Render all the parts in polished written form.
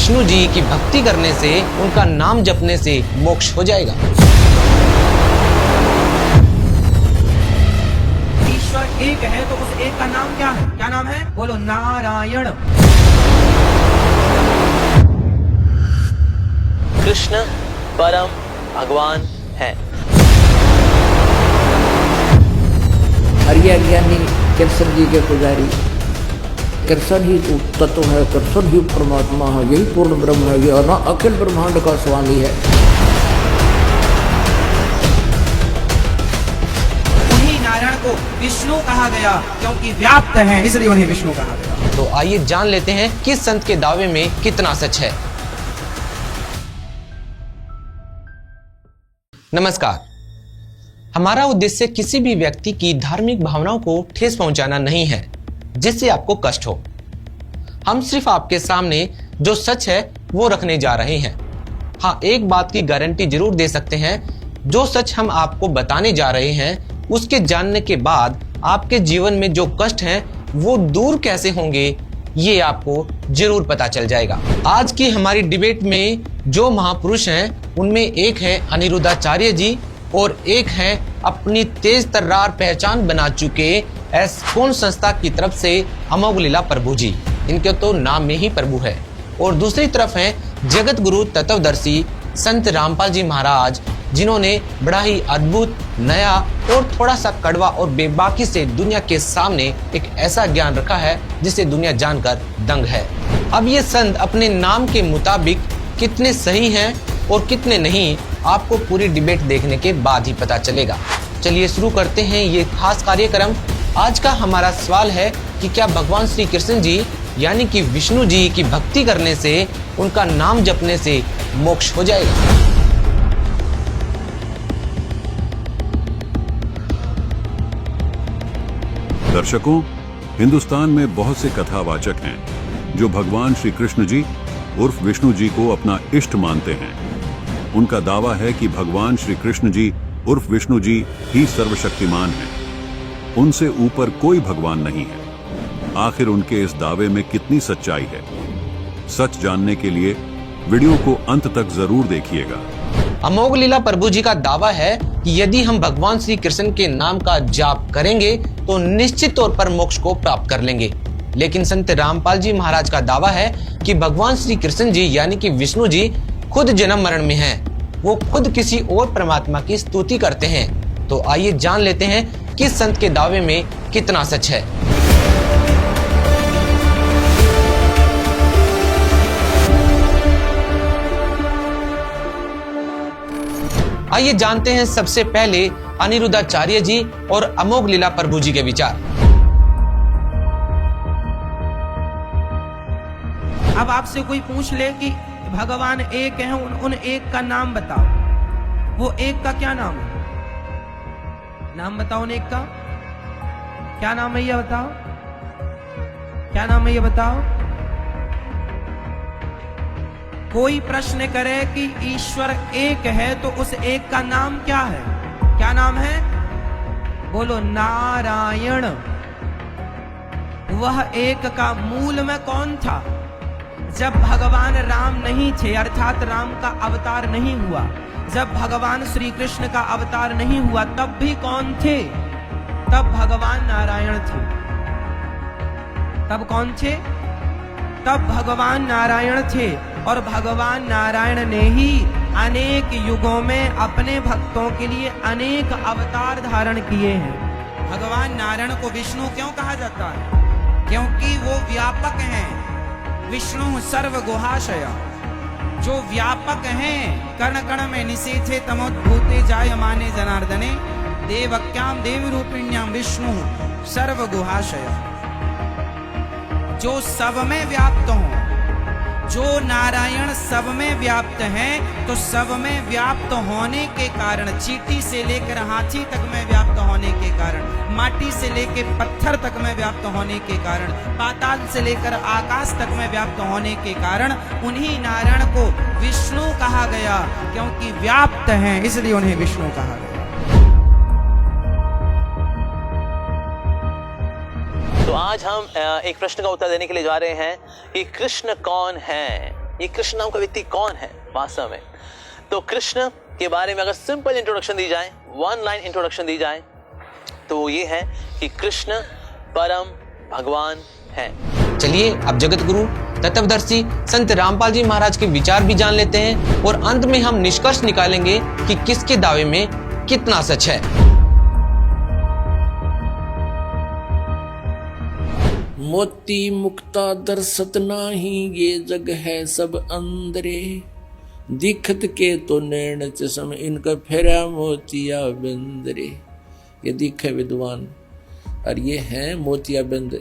विष्णु जी की भक्ति करने से, उनका नाम जपने से मोक्ष हो जाएगा। ईश्वर एक है तो उस एक का नाम क्या है? क्या नाम है? बोलो नारायण। कृष्ण परम भगवान है। हरिया ज्ञानी कृष्ण जी के पुजारी, कृष्ण ही तत्व है, कृष्ण ही परमात्मा है, यही पूर्ण ब्रह्म है, यह ना अखिल ब्रह्मांड का स्वामी है। उन्हीं नारायण को विष्णु कहा गया क्योंकि व्याप्त है, इसलिए उन्हें विष्णु कहा गया। तो आइए जान लेते हैं किस संत के दावे में कितना सच है। नमस्कार। हमारा उद्देश्य किसी भी व्यक्ति की धार्मिक भावनाओं को ठेस पहुंचाना नहीं है जिससे आपको कष्ट हो। हम सिर्फ आपके सामने जो सच है वो रखने जा रहे हैं। हाँ, एक बात की गारंटी जरूर दे सकते हैं, जो सच हम आपको बताने जा रहे हैं उसके जानने के बाद आपके जीवन में जो कष्ट हैं वो दूर कैसे होंगे ये आपको जरूर पता चल जाएगा। आज की हमारी डिबेट में जो महापुरुष हैं उनमें एक है अनिरुद्धाचार्य जी और एक है अपनी तेज तर्रार पहचान बना चुके एस्कॉन संस्था की तरफ से अमोघ लीला प्रभु जी। इनके तो नाम में ही प्रभु है। और दूसरी तरफ हैं जगत गुरु तत्वदर्शी संत रामपाल जी महाराज, जिन्होंने बड़ा ही अद्भुत, नया और थोड़ा सा कड़वा और बेबाकी से दुनिया के सामने एक ऐसा ज्ञान रखा है जिसे दुनिया जानकर दंग है। अब ये संत अपने नाम के मुताबिक कितने सही हैं और कितने नहीं, आपको पूरी डिबेट देखने के बाद ही पता चलेगा। चलिए शुरू करते हैं ये खास कार्यक्रम। आज का हमारा सवाल है कि क्या भगवान श्री कृष्ण जी यानी कि विष्णु जी की भक्ति करने से, उनका नाम जपने से मोक्ष हो जाएगा? दर्शकों, हिंदुस्तान में बहुत से कथावाचक हैं जो भगवान श्री कृष्ण जी उर्फ विष्णु जी को अपना इष्ट मानते हैं। उनका दावा है कि भगवान श्री कृष्ण जी उर्फ विष्णु जी ही सर्वशक्तिमान हैं। उनसे ऊपर कोई भगवान नहीं है। आखिर उनके इस दावे में कितनी सच्चाई है? सच जानने के लिए वीडियो को अंत तक जरूर देखिएगा। अमोघ लीला प्रभु जी का दावा है कि यदि हम भगवान श्री कृष्ण के नाम का जाप करेंगे तो निश्चित तौर पर मोक्ष को प्राप्त कर लेंगे। लेकिन संत रामपाल जी महाराज का दावा है कि भगवान श्री कृष्ण जी यानी कि विष्णु जी खुद जन्म मरण में हैं। वो खुद किसी और परमात्मा की स्तुति करते हैं। तो आइए जान लेते हैं किस संत के दावे में कितना सच है। आइए जानते हैं सबसे पहले अनिरुद्धाचार्य जी और अमोघ लीला प्रभु जी के विचार। अब आपसे कोई पूछ ले कि भगवान एक है, उन एक का नाम बताओ। वो एक का क्या नाम है? नाम बताओ उन एक का। क्या नाम है ये बताओ? क्या नाम है ये बताओ? कोई प्रश्न करे कि ईश्वर एक है तो उस एक का नाम क्या है? क्या नाम है? बोलो नारायण। वह एक का मूल में कौन था? जब भगवान राम नहीं थे, अर्थात राम का अवतार नहीं हुआ, जब भगवान श्री कृष्ण का अवतार नहीं हुआ, तब भी कौन थे? तब भगवान नारायण थे। तब कौन थे? तब भगवान नारायण थे। और भगवान नारायण ने ही अनेक युगों में अपने भक्तों के लिए अनेक अवतार धारण किए हैं। भगवान नारायण को विष्णु क्यों कहा जाता है? क्योंकि वो व्यापक हैं। विष्णु सर्व गुहाशय, जो व्यापक हैं। कर्ण कर्ण में निषेधे तमोद्भूते जायमाने जनार्दने देवक्याम देवी रूपिण्याम विष्णु सर्व गुहाशय, जो सब में व्याप्त हो। जो नारायण सब में व्याप्त हैं, तो सब में व्याप्त होने के कारण, चींटी से लेकर हाथी तक में व्याप्त होने के कारण, माटी से लेकर पत्थर तक में व्याप्त होने के कारण, पाताल से लेकर आकाश तक में व्याप्त होने के कारण उन्हीं नारायण को विष्णु कहा गया, क्योंकि व्याप्त हैं, इसलिए उन्हें विष्णु कहा गया। तो आज हम एक प्रश्न का उत्तर देने के लिए जा रहे हैं कि कृष्ण कौन है। ये कृष्ण नाम का व्यक्ति कौन है वास्तव में। तो कृष्ण के बारे में अगर सिंपल इंट्रोडक्शन दी जाए, वन लाइन इंट्रोडक्शन दी जाए, तो वो ये है कि कृष्ण परम भगवान है। चलिए अब जगत गुरु तत्वदर्शी संत रामपाल जी महाराज के विचार भी जान लेते हैं और अंत में हम निष्कर्ष निकालेंगे कि किसके दावे में कितना सच है। मोती मुक्ता दर्शत नाही, ये जग है सब अंदरे, दिखत के तो नैन चश्म, इनका फेरा मोतिया बिंदरे। ये दिखे विद्वान और ये हैं मोतिया बिंद,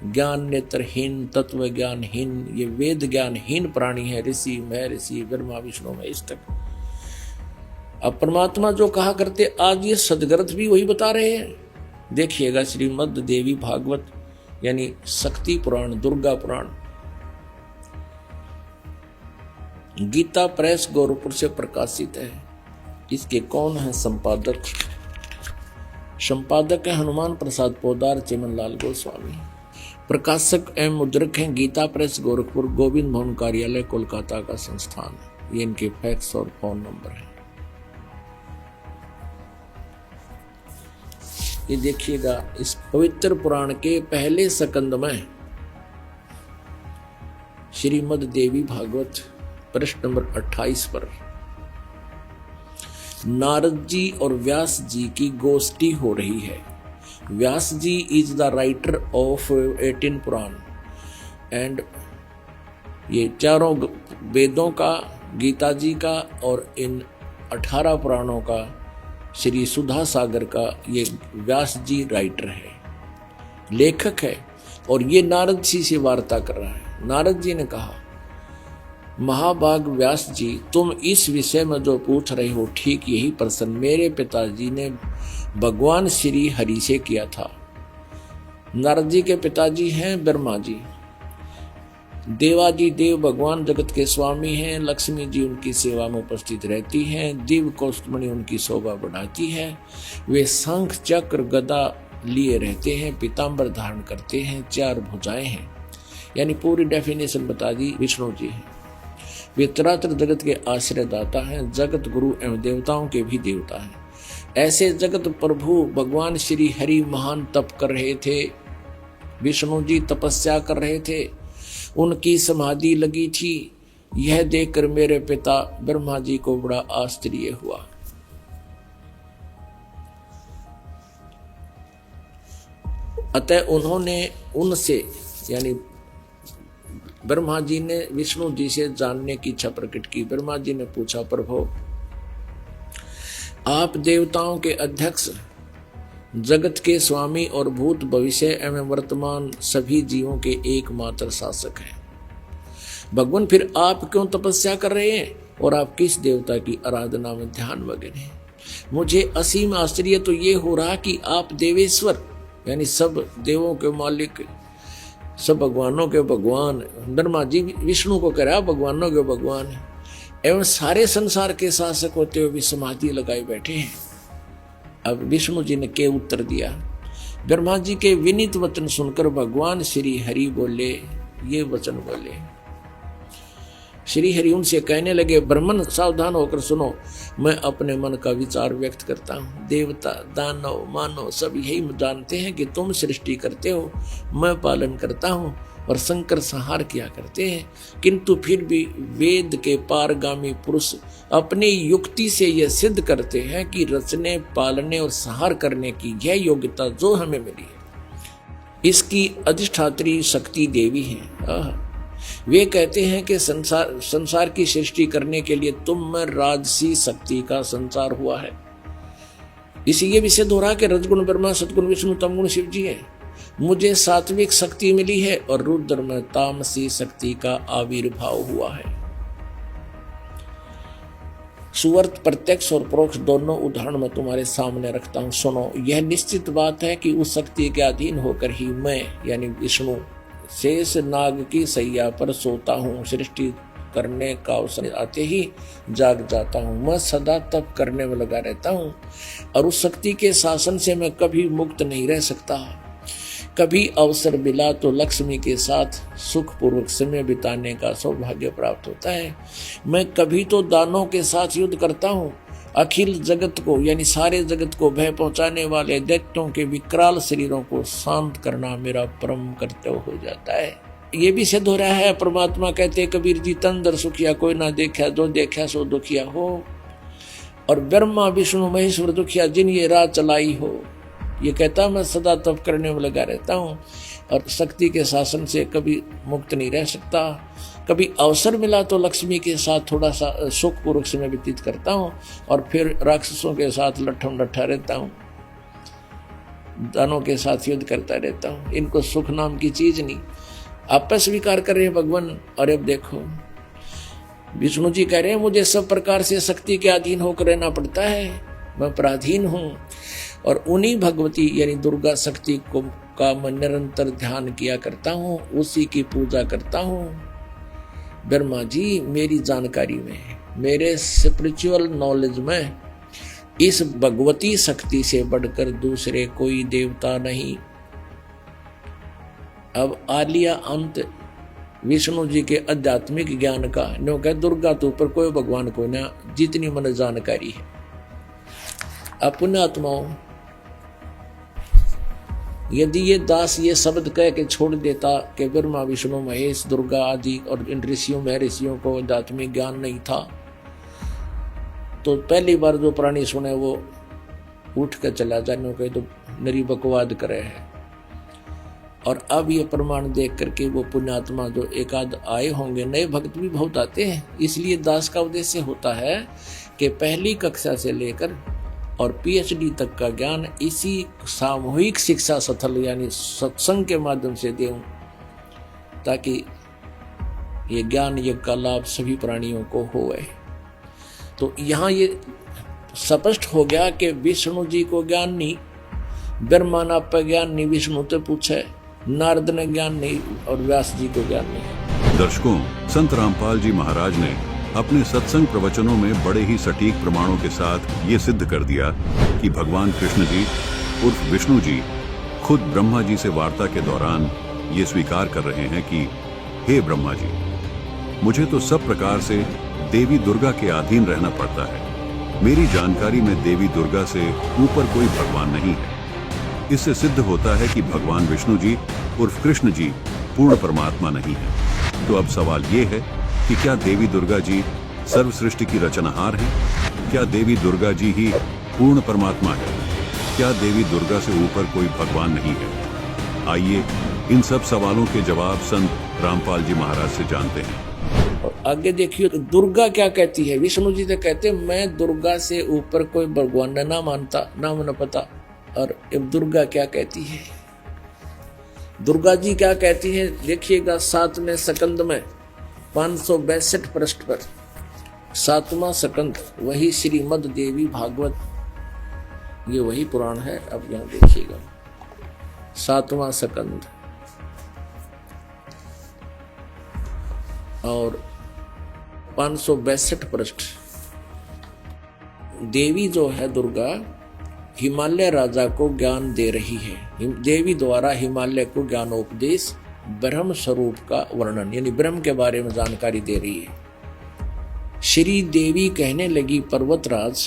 ज्ञान नेत्रहीन, तत्व ज्ञानहीन, ये वेद ज्ञानहीन प्राणी है। ऋषि महर्षि ब्रह्मा विष्णु महेश तक। अब परमात्मा जो कहा करते आज ये सदग्रंथ भी वही बता रहे हैं। देखिएगा श्रीमद् देवी भागवत यानी शक्ति पुराण, दुर्गा पुराण, गीता प्रेस गोरखपुर से प्रकाशित है। इसके कौन है संपादक? संपादक है हनुमान प्रसाद पोदार, चिमनलाल गोस्वामी। प्रकाशक एवं मुद्रक हैं गीता प्रेस गोरखपुर, गोविंद भवन कार्यालय कोलकाता का संस्थान है। ये इनके फैक्स और फोन नंबर है। ये देखिएगा इस पवित्र पुराण के पहले स्कंद में श्रीमद् देवी भागवत पृष्ठ नंबर 28 पर नारद जी और व्यास जी की गोष्ठी हो रही है। Vyas ji is the writer of 18 Purana and ये चारों वेदों का, गीता जी का और इन 18 पुराणों का, श्री सुधा सागर का ये व्यास जी राइटर है, लेखक है। और ये नारद जी से वार्ता कर रहा है। नारद जी ने कहा, महाभाग व्यास जी, तुम इस विषय में जो पूछ रहे हो ठीक यही प्रश्न मेरे पिताजी ने भगवान श्री हरि से किया था। नारद जी के पिताजी हैं ब्रह्मा जी। देवाजी देव भगवान जगत के स्वामी हैं। लक्ष्मी जी उनकी सेवा में उपस्थित रहती हैं। दिव्य कौस्तुभमणि उनकी शोभा बढ़ाती है। वे शंख चक्र गदा लिए रहते हैं, पीताम्बर धारण करते हैं, 4 भुजाएं हैं। यानी पूरी डेफिनेशन बता दी विष्णु जी हैं। वे चराचर जगत के आश्रयदाता हैं, जगत गुरु एवं देवताओं के भी देवता हैं। ऐसे जगत प्रभु भगवान श्री हरि महान तप कर रहे थे। विष्णु जी तपस्या कर रहे थे, उनकी समाधि लगी थी। यह देखकर मेरे पिता ब्रह्मा जी को बड़ा आश्चर्य हुआ। अतः उन्होंने उनसे यानी ब्रह्मा जी ने विष्णु जी से जानने की इच्छा प्रकट की। ब्रह्मा जी ने पूछा, प्रभु आप देवताओं के अध्यक्ष, जगत के स्वामी और भूत भविष्य एवं वर्तमान सभी जीवों के एकमात्र शासक हैं। भगवान फिर आप क्यों तपस्या कर रहे हैं और आप किस देवता की आराधना में ध्यान मग्न हैं? मुझे असीम आश्चर्य तो ये हो रहा कि आप देवेश्वर यानी सब देवों के मालिक, सब भगवानों के भगवान, ब्रह्मा जी विष्णु को कह रहा भगवानों के भगवान एवं सारे संसार के शासक होते हुए भी समाधि लगाए बैठे हैं। अब विष्णु जी ने क्या उत्तर दिया? ब्रह्मा जी के विनीत वचन सुनकर भगवान श्री हरि बोले, ये वचन बोले। श्री हरि उनसे कहने लगे, ब्राह्मण सावधान होकर सुनो, मैं अपने मन का विचार व्यक्त करता हूँ। देवता, दानव, मानव सब यही जानते हैं कि तुम सृष्टि करते हो, मैं पालन करता हूँ और शंकर संहार किया करते हैं। किंतु फिर भी वेद के पारगामी पुरुष अपनी युक्ति से यह सिद्ध करते हैं कि रचने, पालने और संहार करने की यह योग्यता जो हमें मिली है, इसकी अधिष्ठात्री शक्ति देवी है। वे कहते हैं कि संसार की सृष्टि करने के लिए तुम में राजसी शक्ति का संचार हुआ है। इसी ये भी सिद्ध हो रहा कि रजगुण ब्रह्मा, सतगुण विष्णु, तमगुण शिव जी है। मुझे सात्विक शक्ति मिली है और रुद्र में तामसी शक्ति का आविर्भाव हुआ है। सुवर्त प्रत्यक्ष और परोक्ष दोनों उदाहरण मैं तुम्हारे सामने रखता हूं, सुनो। यह निश्चित बात है कि उस शक्ति के अधीन होकर ही मैं यानी विष्णु शेष नाग की सैया पर सोता हूँ। सृष्टि करने का अवसर आते ही जाग जाता हूँ। मैं सदा तप करने में लगा रहता हूँ और उस शक्ति के शासन से मैं कभी मुक्त नहीं रह सकता। कभी अवसर मिला तो लक्ष्मी के साथ सुखपूर्वक समय बिताने का सौभाग्य प्राप्त होता है। मैं कभी तो दानों के साथ युद्ध करता हूँ। अखिल जगत को यानी सारे जगत को भय पहुंचाने वाले दैत्यों के विकराल शरीरों को शांत करना मेरा परम कर्तव्य हो जाता है। ये भी सिद्ध हो रहा है, परमात्मा कहते कबीर जी, तंदर सुखिया कोई ना देखा, जो देखा सो दुखिया हो। और ब्रह्मा विष्णु महेश्वर दुखिया जिन ये राह चलाई हो। ये कहता मैं सदा तप करने में लगा रहता हूँ और शक्ति के शासन से कभी मुक्त नहीं रह सकता। कभी अवसर मिला तो लक्ष्मी के साथ थोड़ा सा सुखपूर्वक समय व्यतीत करता हूँ और फिर राक्षसों के साथ लट्ठम लट्ठा रहता हूँ, दानों के साथ युद्ध करता रहता हूँ। इनको सुख नाम की चीज नहीं, आप स्वीकार कर रहे हैं भगवान। और अब देखो विष्णु जी कह रहे हैं मुझे सब प्रकार से शक्ति के अधीन होकर रहना पड़ता है, मैं पराधीन हूँ। और उन्हीं भगवती यानी दुर्गा शक्ति को का मैं निरंतर ध्यान किया करता हूँ, उसी की पूजा करता हूँ। ब्रह्मा जी मेरी जानकारी में, मेरे स्पिरिचुअल नॉलेज में इस भगवती शक्ति से बढ़कर दूसरे कोई देवता नहीं। अब आ लिया अंत विष्णु जी के आध्यात्मिक ज्ञान का। नो कह दुर्गा तो ऊपर कोई भगवान को ना, जितनी मन जानकारी है। अब पुण्यात्माओं, यदि ये दास ये शब्द कह के छोड़ देता कि ब्रह्मा विष्णु महेश दुर्गा आदि और इन ऋषियों में ऋषियों को आध्यात्मिक ज्ञान नहीं था, तो पहली बार जो प्राणी सुने वो उठ कर चला जाने कहे तो नरी बकवाद करे है। और अब ये प्रमाण देख करके वो पुण्यात्मा जो एकाध आए होंगे, नए भक्त भी बहुत आते हैं। इसलिए दास का उद्देश्य होता है कि पहली कक्षा से लेकर और पीएचडी तक का ज्ञान इसी सामूहिक शिक्षा स्थल यानी सत्संग के माध्यम से देऊं, ताकि ये ज्ञान यज्ञ का लाभ सभी प्राणियों को होवे। तो यहाँ ये स्पष्ट हो गया कि विष्णु जी को ज्ञान नहीं, ब्रह्मा ना पर ज्ञान नहीं, विष्णु तो पूछे, नारद ने ज्ञान नहीं और व्यास जी को ज्ञान नहीं। दर्शकों, संत रामपाल जी महाराज ने अपने सत्संग प्रवचनों में बड़े ही सटीक प्रमाणों के साथ ये सिद्ध कर दिया कि भगवान कृष्ण जी उर्फ विष्णु जी खुद ब्रह्मा जी से वार्ता के दौरान ये स्वीकार कर रहे हैं कि हे ब्रह्मा जी, मुझे तो सब प्रकार से देवी दुर्गा के अधीन रहना पड़ता है। मेरी जानकारी में देवी दुर्गा से ऊपर कोई भगवान नहीं है। इससे सिद्ध होता है कि भगवान विष्णु जी उर्फ कृष्ण जी पूर्ण परमात्मा नहीं है। तो अब सवाल ये है कि क्या देवी दुर्गा जी सर्व सृष्टि की रचनाहार हैं? क्या देवी दुर्गा जी ही पूर्ण परमात्मा है? क्या देवी दुर्गा से ऊपर कोई भगवान नहीं है? आइए इन सब सवालों के जवाब संत रामपाल जी महाराज से जानते हैं। और आगे देखिए तो दुर्गा क्या कहती है। विष्णु जी तो कहते मैं दुर्गा से ऊपर कोई भगवान ना मानता, ना मन पता। और अब दुर्गा क्या कहती है, दुर्गा जी क्या कहती है, देखिएगा 7वें सकंद में 562 पृष्ठ पर 7वां सकंद, वही श्रीमद देवी भागवत, ये वही पुराण है। अब यहाँ देखिएगा 7वां सकंद और 562 पृष्ठ। देवी जो है दुर्गा हिमालय राजा को ज्ञान दे रही है। देवी द्वारा हिमालय को ज्ञानोपदेश, ब्रह्म स्वरूप का वर्णन यानी ब्रह्म के बारे में जानकारी दे रही है। श्री देवी कहने लगी पर्वतराज,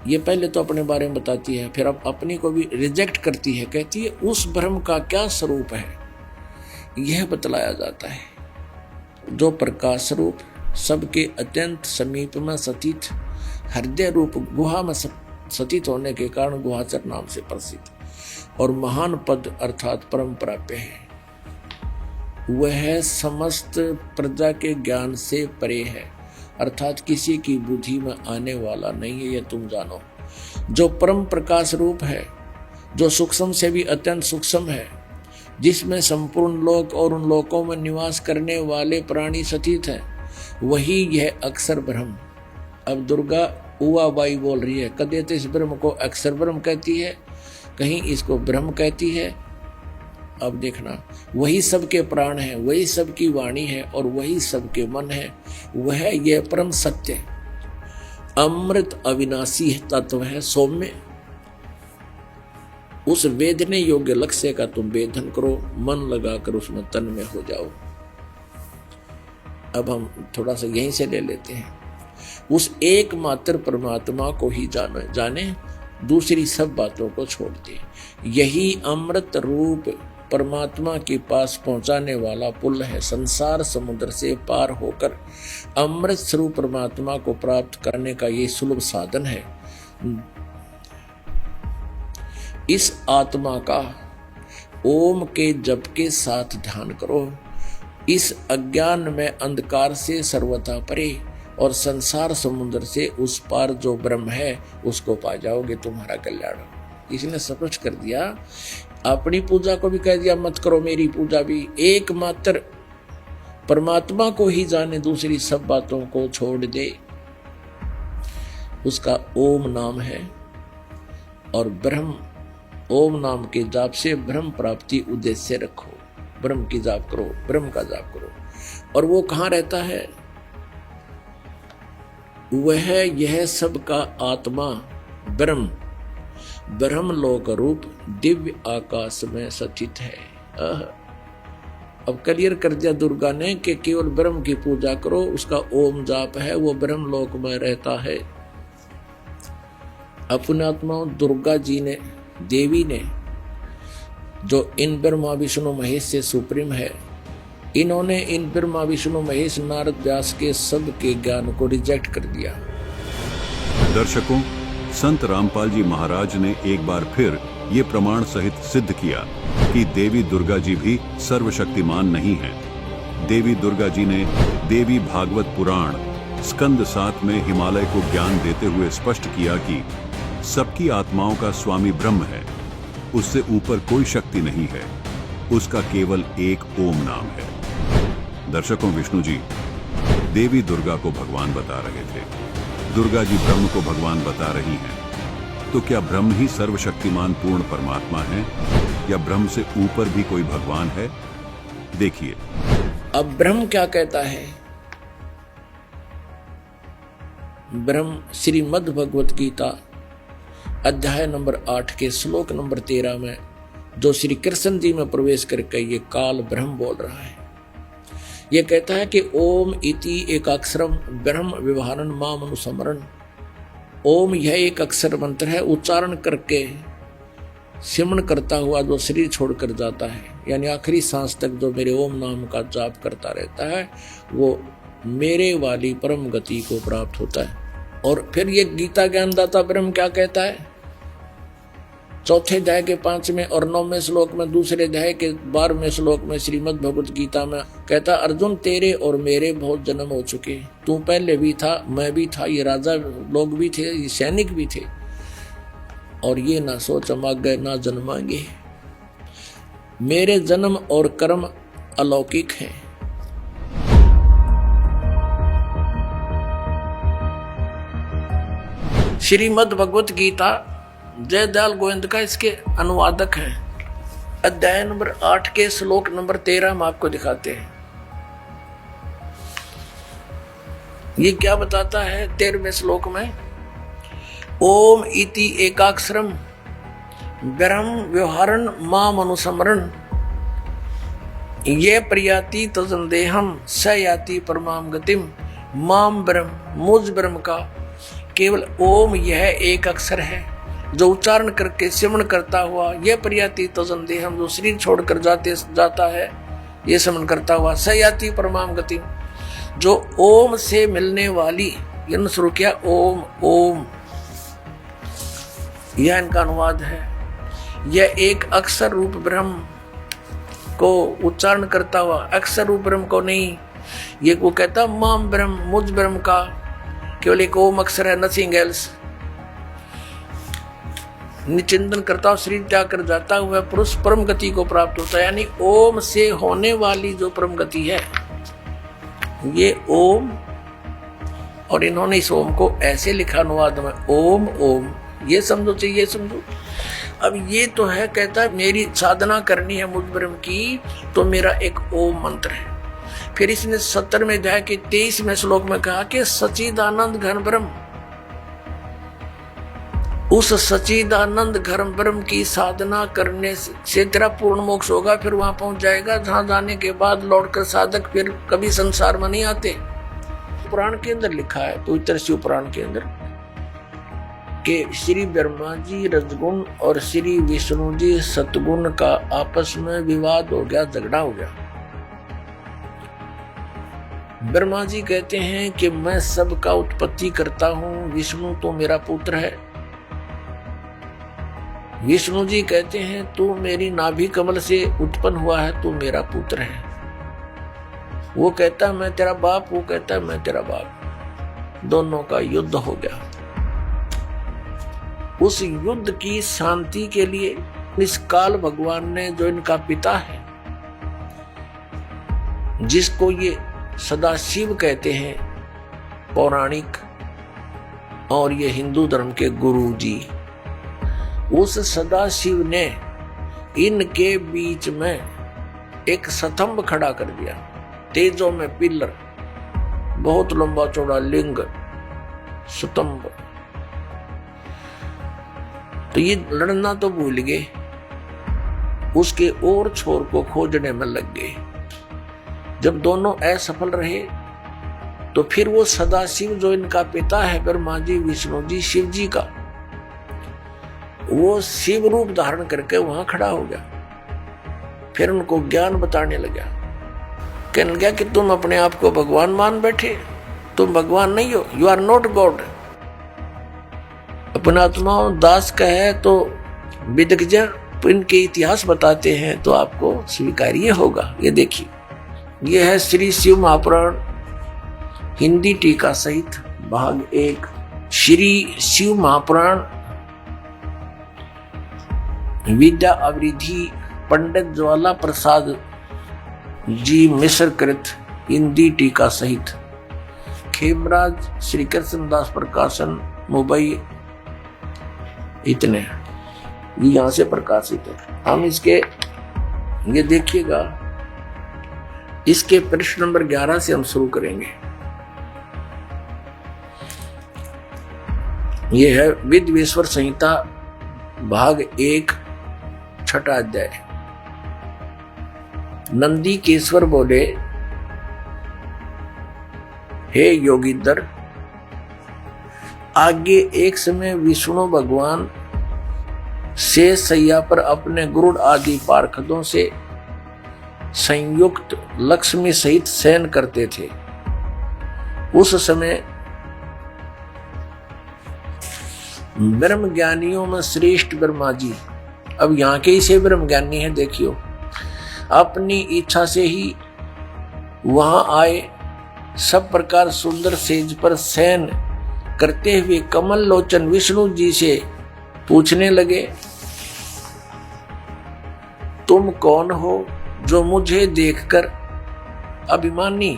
ये पहले तो अपने बारे में बताती है, फिर अब अपनी को भी रिजेक्ट करती है। कहती है उस ब्रह्म का क्या स्वरूप है यह बतलाया जाता है, जो प्रकाश रूप, सबके अत्यंत समीप में स्थित, हृदय रूप गुहा में सतीत होने के कारण गुहाचर नाम से प्रसिद्ध और महान पद अर्थात परम प्राप्य है। वह समस्त प्रजा के ज्ञान से परे है, अर्थात किसी की बुद्धि में आने वाला नहीं है, यह तुम जानो। जो परम प्रकाश रूप है, जो सूक्ष्म से भी अत्यंत सूक्ष्म है, जिसमें संपूर्ण लोक और उन लोकों में निवास करने वाले प्राणी स्थित हैं, वही यह अक्षर ब्रह्म। अब दुर्गा उवा बाई बोल रही है, कदे तो इस ब्रह्म को अक्षर ब्रह्म कहती है, कहीं इसको ब्रह्म कहती है। अब देखना, वही सबके प्राण है, वही सबकी वाणी है और वही सबके मन है। वह यह परम सत्य अमृत अविनाशी तत्व है, सौम्य उस वेदने योग्य लक्ष्य का तुम वेदन करो, मन लगाकर उसमें तन में हो जाओ। अब हम थोड़ा सा यहीं से ले लेते हैं। उस एकमात्र परमात्मा को ही जाने, दूसरी सब बातों को छोड़ दे। यही अमृत रूप परमात्मा के पास पहुंचाने वाला पुल है। संसार समुद्र से पार होकर अमृत स्वरूप परमात्मा को प्राप्त करने का ये सुलभ साधन है। इस आत्मा का ओम के जप के साथ ध्यान करो। इस अज्ञान में अंधकार से सर्वथा परे और संसार समुद्र से उस पार जो ब्रह्म है उसको पा जाओगे, तुम्हारा कल्याण। इसने सब कुछ कर दिया। अपनी पूजा को भी कह दिया मत करो, मेरी पूजा भी। एकमात्र परमात्मा को ही जाने, दूसरी सब बातों को छोड़ दे। उसका ओम नाम है और ब्रह्म, ओम नाम के जाप से ब्रह्म प्राप्ति उद्देश्य रखो। ब्रह्म की जाप करो, ब्रह्म का जाप करो। और वो कहाँ रहता है? वह यह सब का आत्मा ब्रह्म, ब्रह्म लोक रूप दिव्य आकाश में स्थित है। अब क्लियर कर दिया दुर्गा ने कि केवल ब्रह्म की पूजा करो, उसका ओम जाप है, वो ब्रह्म लोक में रहता है। अपने आत्मा दुर्गा जी ने, देवी ने, जो इन ब्रह्मा विष्णु महेश से सुप्रीम है, इन्होंने इन ब्रह्मा विष्णु महेश नारद व्यास के सब के ज्ञान को रिजेक्ट कर दिया। दर्शकों, संत रामपाल जी महाराज ने एक बार फिर ये प्रमाण सहित सिद्ध किया कि देवी दुर्गा जी भी सर्वशक्तिमान नहीं है। देवी दुर्गा जी ने देवी भागवत पुराण स्कंद 7 में हिमालय को ज्ञान देते हुए स्पष्ट किया कि सबकी आत्माओं का स्वामी ब्रह्म है, उससे ऊपर कोई शक्ति नहीं है, उसका केवल एक ओम नाम है। दर्शकों, विष्णु जी देवी दुर्गा को भगवान बता रहे थे, दुर्गा जी ब्रह्म को भगवान बता रही हैं। तो क्या ब्रह्म ही सर्वशक्तिमान पूर्ण परमात्मा है या ब्रह्म से ऊपर भी कोई भगवान है? देखिए अब ब्रह्म क्या कहता है। ब्रह्म श्रीमद् भगवत गीता अध्याय नंबर 8 के श्लोक नंबर 13 में जो श्री कृष्ण जी में प्रवेश करके ये काल ब्रह्म बोल रहा है। ये कहता है कि ओम इति एकाक्षरम ब्रह्म व्यवहारन माम अनुस्मरण। ओम यह एक अक्षर मंत्र है, उच्चारण करके सिमरण करता हुआ जो शरीर छोड़कर जाता है, यानी आखिरी सांस तक जो मेरे ओम नाम का जाप करता रहता है, वो मेरे वाली परम गति को प्राप्त होता है। और फिर ये गीता ज्ञानदाता ब्रह्म क्या कहता है? चौथे अध्याय के 5वें और 9वें श्लोक में, दूसरे अध्याय के 12वें श्लोक में श्रीमद् भगवत गीता में कहता, अर्जुन तेरे और मेरे बहुत जन्म हो चुके, तू पहले भी था, मैं भी था, ये राजा लोग भी थे, ये सैनिक भी थे, और ये ना सोच हम आगे ना जन्मांगे। मेरे जन्म और कर्म अलौकिक हैं। श्रीमद् भगवत गीता जयदयाल गोविंद का इसके अनुवादक हैं। अध्याय नंबर 8 के श्लोक नंबर 13 हम आपको दिखाते हैं। ये क्या बताता है 13वें श्लोक में? ओम इति एकाक्षरम ब्रह्म व्यवहारन माम अनुस्मरण ये प्रयाति तजंदेहम स याति परमाम गतिम। माम ब्रह्म, मुझ ब्रह्म का केवल ओम यह एक अक्षर है जो उच्चारण करके सिमरण करता हुआ, यह प्रयाति तजंदेहम जो शरीर छोड़कर जाता है, ये सिमरण करता हुआ, स याति परमाम गतिम जो ओम से मिलने वाली, ये शुरू किया ओम ओम, यह इनका अनुवाद है। यह एक अक्षर रूप ब्रह्म को उच्चारण करता हुआ, अक्षर रूप ब्रह्म को नहीं, ये वो कहता माम ब्रह्म, मुझ ब्रह्म का केवल एक ओम अक्षर है, नथिंग एल्स। निचिंतन करता हुआ शरीर त्याग कर जाता हुआ पुरुष परम गति को प्राप्त होता है, यानी ओम से होने वाली जो परम गति है, ये ओम। और इन्होंने इस ओम को ऐसे लिखा अनुवाद में, ओम ओम, ये समझो चाहिए, ये समझो। अब ये तो है, कहता है मेरी साधना करनी है मुझ ब्रह्म की, तो मेरा एक ओम मंत्र है। फिर इसने 70वें अध्याय के 23वें श्लोक में कहा कि सच्चिदानंद घन ब्रह्म, उस सच्चिदानंद घर्म ब्रह्म की साधना करने से तेरा पूर्ण मोक्ष होगा। फिर वहां पहुंच जाएगा जहां जाने के बाद लौटकर साधक फिर कभी संसार में नहीं आते। पुराण के अंदर लिखा है, पवित्र शिव पुराण के अंदर, कि श्री ब्रह्मा जी रजगुण और श्री विष्णु जी सतगुण का आपस में विवाद हो गया, झगड़ा हो गया। ब्रह्मा जी कहते हैं कि मैं सबका उत्पत्ति करता हूं, विष्णु तो मेरा पुत्र है। विष्णु जी कहते हैं तू मेरी नाभि कमल से उत्पन्न हुआ है, तू मेरा पुत्र है। वो कहता है मैं तेरा बाप, वो कहता है मैं तेरा बाप। दोनों का युद्ध हो गया। उस युद्ध की शांति के लिए इस काल भगवान ने, जो इनका पिता है, जिसको ये सदाशिव कहते हैं पौराणिक, और ये हिंदू धर्म के गुरु जी, उस सदाशिव ने इनके बीच में एक स्तंभ खड़ा कर दिया, तेजों में पिलर, बहुत लंबा चौड़ा लिंग स्तंभ। तो ये लड़ना तो भूल गए, उसके और छोर को खोजने में लग गए। जब दोनों असफल रहे तो फिर वो सदाशिव, जो इनका पिता है ब्रह्मा जी, विष्णु जी, शिव जी का, वो शिव रूप धारण करके वहां खड़ा हो गया। फिर उनको ज्ञान बताने लगा, कहने लगा कि तुम अपने आप को भगवान मान बैठे, तुम भगवान नहीं हो, यू आर नॉट गॉड। अपना आत्मा दास का है तो विदग्ध इनके इतिहास बताते हैं तो आपको स्वीकार्य होगा। ये देखिए, ये है श्री शिव महापुराण हिंदी टीका सहित भाग 1, श्री शिव महापुराण विद्या अवृद्धि पंडित ज्वाला प्रसाद जी मिश्र कृत हिंदी टीका सहित, खेमराज श्री कृष्णदास प्रकाशन मुंबई। इतने यहां से प्रकाशित है। हम इसके, ये देखिएगा, इसके प्रश्न नंबर 11 से हम शुरू करेंगे। ये है विद्वेश्वर संहिता भाग 1 छठा अध्याय। नंदी केश्वर बोले, हे योगीधर, आगे एक समय विष्णु भगवान शेष सैया पर अपने गुरुड़ आदि पार्षदों से संयुक्त लक्ष्मी सहित शयन करते थे। उस समय ब्रह्म ज्ञानियों में श्रेष्ठ ब्रह्मा जी, अब यहाँ के इसे ब्रह्म ज्ञानी है, देखियो, अपनी इच्छा से ही वहां आए। सब प्रकार सुंदर सेज पर शयन करते हुए कमल लोचन विष्णु जी से पूछने लगे, तुम कौन हो जो मुझे देखकर अभिमानी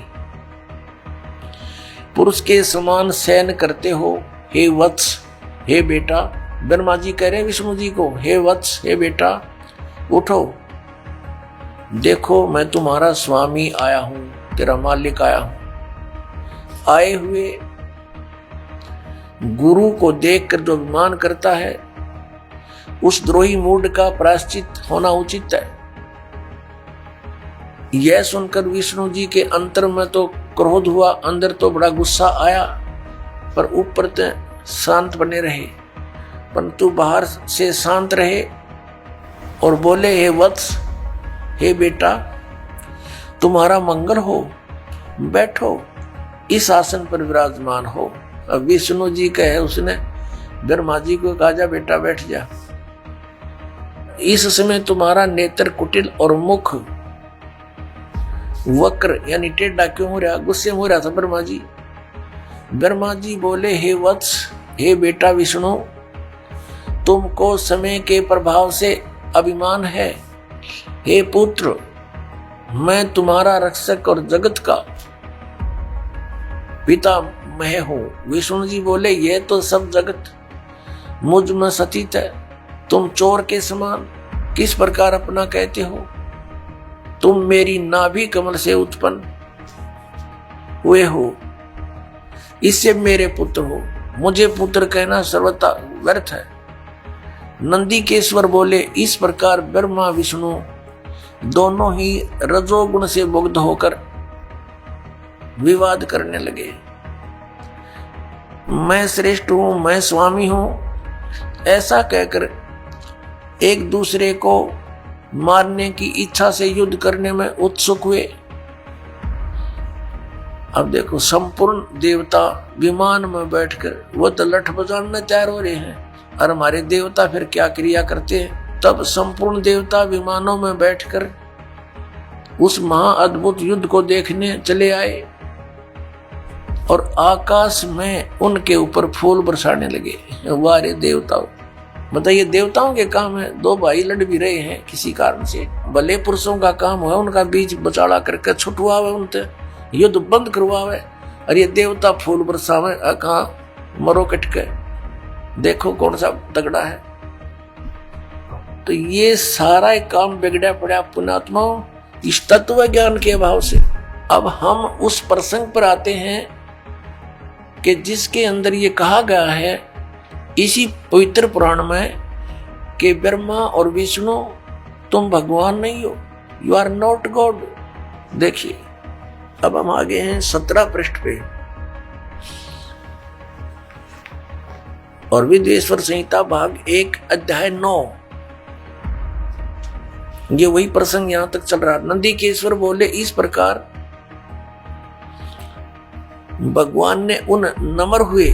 पुरुष के समान शयन करते हो? हे वत्स, हे बेटा। ब्रह्मा जी कह रहे हैं विष्णु जी को, हे वत्स, हे बेटा, उठो, देखो मैं तुम्हारा स्वामी आया हूं, तेरा मालिक आया हूं। आए हुए गुरु को देखकर जो अभिमान करता है, उस द्रोही मूड का प्रायश्चित होना उचित है। यह सुनकर विष्णु जी के अंतर में तो क्रोध हुआ, अंदर तो बड़ा गुस्सा आया, पर ऊपर तो शांत बने रहे, परंतु बाहर से शांत रहे और बोले, हे वत्स, हे बेटा, तुम्हारा मंगल हो, बैठो, इस आसन पर विराजमान हो। अब विष्णु जी कहे, उसने ब्रह्मा जी को कहा, जा बेटा बैठ जा। इस समय तुम्हारा नेत्र कुटिल और मुख वक्र यानी टेढ़ा क्यों हो रहा? गुस्से में हो रहा था ब्रह्मा जी। ब्रह्मा जी बोले, हे वत्स, हे बेटा विष्णु, तुमको समय के प्रभाव से अभिमान है। हे पुत्र, मैं तुम्हारा रक्षक और जगत का पिता मैं हूं। विष्णु जी बोले, यह तो सब जगत मुझ में सतीत है, तुम चोर के समान किस प्रकार अपना कहते हो? तुम मेरी नाभि कमल से उत्पन्न हुए हो, इससे मेरे पुत्र हो। मुझे पुत्र कहना सर्वथा व्यर्थ है। नंदीकेश्वर बोले, इस प्रकार ब्रह्मा विष्णु दोनों ही रजोगुण से मुग्ध होकर विवाद करने लगे। मैं श्रेष्ठ हूं, मैं स्वामी हूं, ऐसा कहकर एक दूसरे को मारने की इच्छा से युद्ध करने में उत्सुक हुए। अब देखो, संपूर्ण देवता विमान में बैठकर वो तो लठ बजाने तैयार हो रहे हैं, और हमारे देवता फिर क्या क्रिया करते हैं। तब संपूर्ण देवता विमानों में बैठकर उस महाअद्भुत युद्ध को देखने चले आए और आकाश में उनके ऊपर फूल बरसाने लगे। वारे देवताओं, बताइए, देवताओं के काम है, दो भाई लड़ भी रहे हैं किसी कारण से, भले पुरुषों का काम है उनका बीच बचाड़ा करके छुटवावे, उनसे युद्ध बंद करवावे, और ये देवता फूल बरसावे। कहा मरो कटके, देखो कौन सा तगड़ा है। तो ये सारा काम बिगड़ा पड़ा पुण्यात्माओं इस तत्व ज्ञान के अभाव से। अब हम उस प्रसंग पर आते हैं कि जिसके अंदर ये कहा गया है इसी पवित्र पुराण में कि ब्रह्मा और विष्णु तुम भगवान नहीं हो, यू आर नॉट गॉड। देखिए, अब हम आगे हैं 17 पृष्ठ पे, और विद्वेश्वर संहिता भाग 1 अध्याय 9, ये वही प्रसंग यहां तक चल रहा। नंदीकेश्वर बोले, इस प्रकार भगवान ने उन नम्र हुए।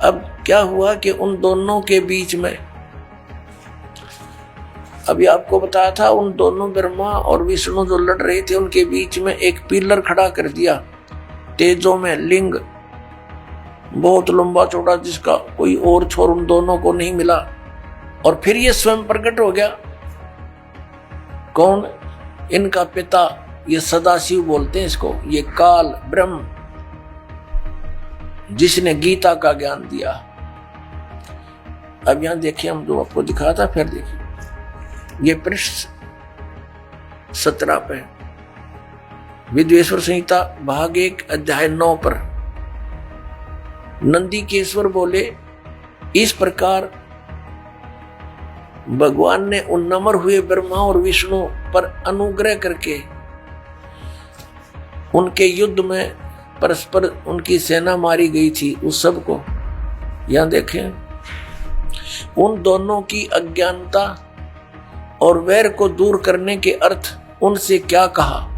अब क्या हुआ कि उन दोनों के बीच में, अभी आपको बताया था, उन दोनों ब्रह्मा और विष्णु जो लड़ रहे थे उनके बीच में एक पिलर खड़ा कर दिया तेजों में, लिंग बहुत लंबा चौड़ा, जिसका कोई और छोर उन दोनों को नहीं मिला। और फिर ये स्वयं प्रकट हो गया। कौन? इनका पिता, ये सदाशिव बोलते हैं इसको, ये काल ब्रह्म, जिसने गीता का ज्ञान दिया। अब यहां देखिए, हम जो आपको दिखाया था, फिर देखिए ये पृष्ठ 17 पे, विद्वेश्वर संहिता भाग 1 अध्याय 9 पर नंदीकेश्वर बोले, इस प्रकार भगवान ने उन नम्र हुए ब्रह्मा और विष्णु पर अनुग्रह करके उनके युद्ध में परस्पर उनकी सेना मारी गई थी उस सब को, यहां देखें, उन दोनों की अज्ञानता और वैर को दूर करने के अर्थ उनसे क्या कहा।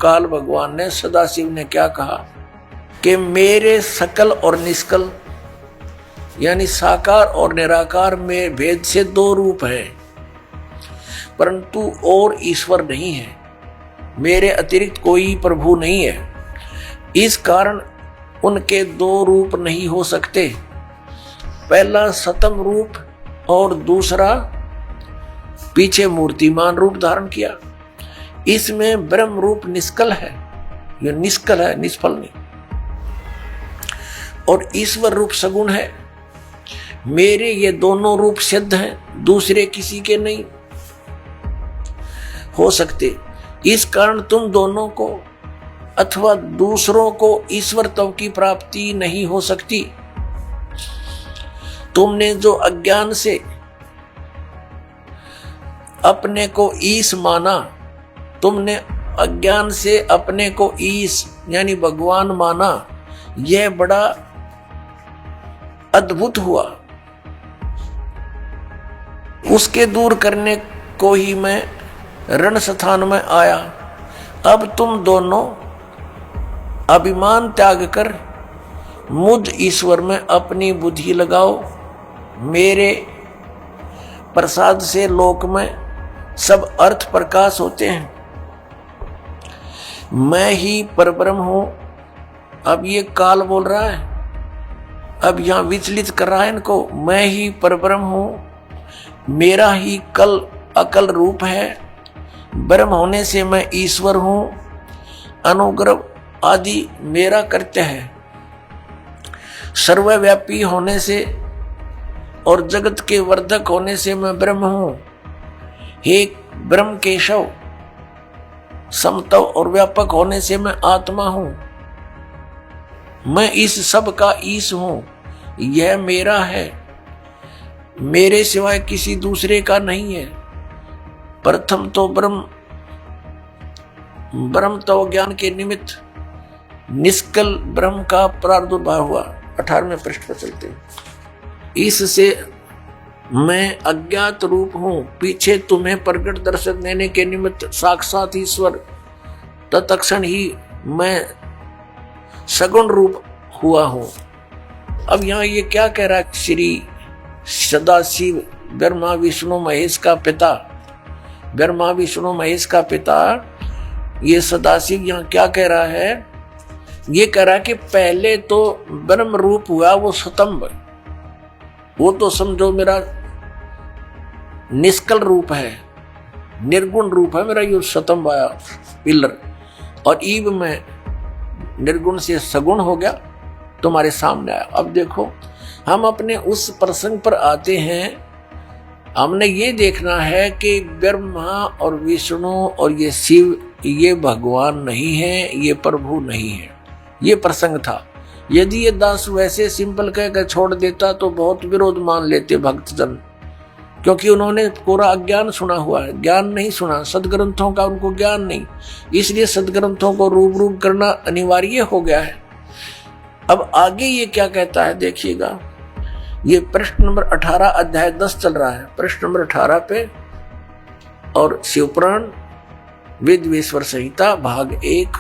काल भगवान ने, सदाशिव ने क्या कहा कि मेरे सकल और निष्कल यानी साकार और निराकार में भेद से 2 रूप हैं, परंतु और ईश्वर नहीं है, मेरे अतिरिक्त कोई प्रभु नहीं है। इस कारण उनके 2 रूप नहीं हो सकते, पहला सतम रूप और दूसरा पीछे मूर्तिमान रूप धारण किया। इसमें ब्रह्म रूप निष्कल है, यह निष्कल है, निष्फल नहीं, और ईश्वर रूप सगुण है। मेरे ये दोनों रूप सिद्ध हैं, दूसरे किसी के नहीं हो सकते। इस कारण तुम दोनों को अथवा दूसरों को ईश्वरत्व की प्राप्ति नहीं हो सकती। तुमने जो अज्ञान से अपने को ईश माना, तुमने अज्ञान से अपने को ईश यानी भगवान माना, यह बड़ा अद्भुत हुआ। उसके दूर करने को ही मैं रण स्थान में आया। अब तुम दोनों अभिमान त्याग कर मुझ ईश्वर में अपनी बुद्धि लगाओ। मेरे प्रसाद से लोक में सब अर्थ प्रकाश होते हैं। मैं ही परब्रह्म हूं। अब ये काल बोल रहा है, अब यहां विचलित कर रहा है इनको। मैं ही परब्रह्म हूं, मेरा ही कल अकल रूप है। ब्रह्म होने से मैं ईश्वर हूं। अनुग्रह आदि मेरा कृत्य है। सर्वव्यापी होने से और जगत के वर्धक होने से मैं ब्रह्म हूं। हे ब्रह्म केशव, समतव और व्यापक होने से मैं आत्मा हूं। मैं इस सब का ईश हूं, यह मेरा है। मेरे सिवाय किसी दूसरे का नहीं है। प्रथम तो ब्रह्म तो ज्ञान के निमित्त निष्कल ब्रह्म का प्रादुर्भाव हुआ। 18वें पृष्ठ पर चलते हैं। इससे मैं अज्ञात रूप हूं, पीछे तुम्हें प्रकट दर्शन देने के निमित्त साक्षात ईश्वर, तत्क्षण ही मैं सगुण रूप हुआ हूं। अब यहां ये क्या कह रहा है? श्री सदाशिव ब्रह्मा विष्णु महेश का पिता, ब्रह्मा विष्णु महेश का पिता ये सदाशिव यहां क्या कह रहा है? ये कह रहा है कि पहले तो ब्रह्म रूप हुआ वो स्तंभ, वो तो समझो मेरा निष्कल रूप है, निर्गुण रूप है मेरा, ये स्तंभ आया पिलर, और ईब में निर्गुण से सगुण हो गया, तुम्हारे सामने आया। अब देखो हम अपने उस प्रसंग पर आते हैं। हमने ये देखना है कि ब्रह्मा और विष्णु और ये शिव ये भगवान नहीं है, ये प्रभु नहीं है। ये प्रसंग था। यदि ये दास वैसे सिंपल कहकर छोड़ देता तो बहुत विरोध मान लेते भक्तजन, क्योंकि उन्होंने पूरा अज्ञान सुना हुआ है, ज्ञान नहीं सुना, सदग्रंथों का उनको ज्ञान नहीं, इसलिए सदग्रंथों को रूप करना अनिवार्य हो गया है। अब आगे ये क्या कहता है देखिएगा। ये प्रश्न नंबर 18 अध्याय 10 चल रहा है, प्रश्न नंबर 18 पे, और शिवपुराण वेदवेश्वर संहिता भाग 1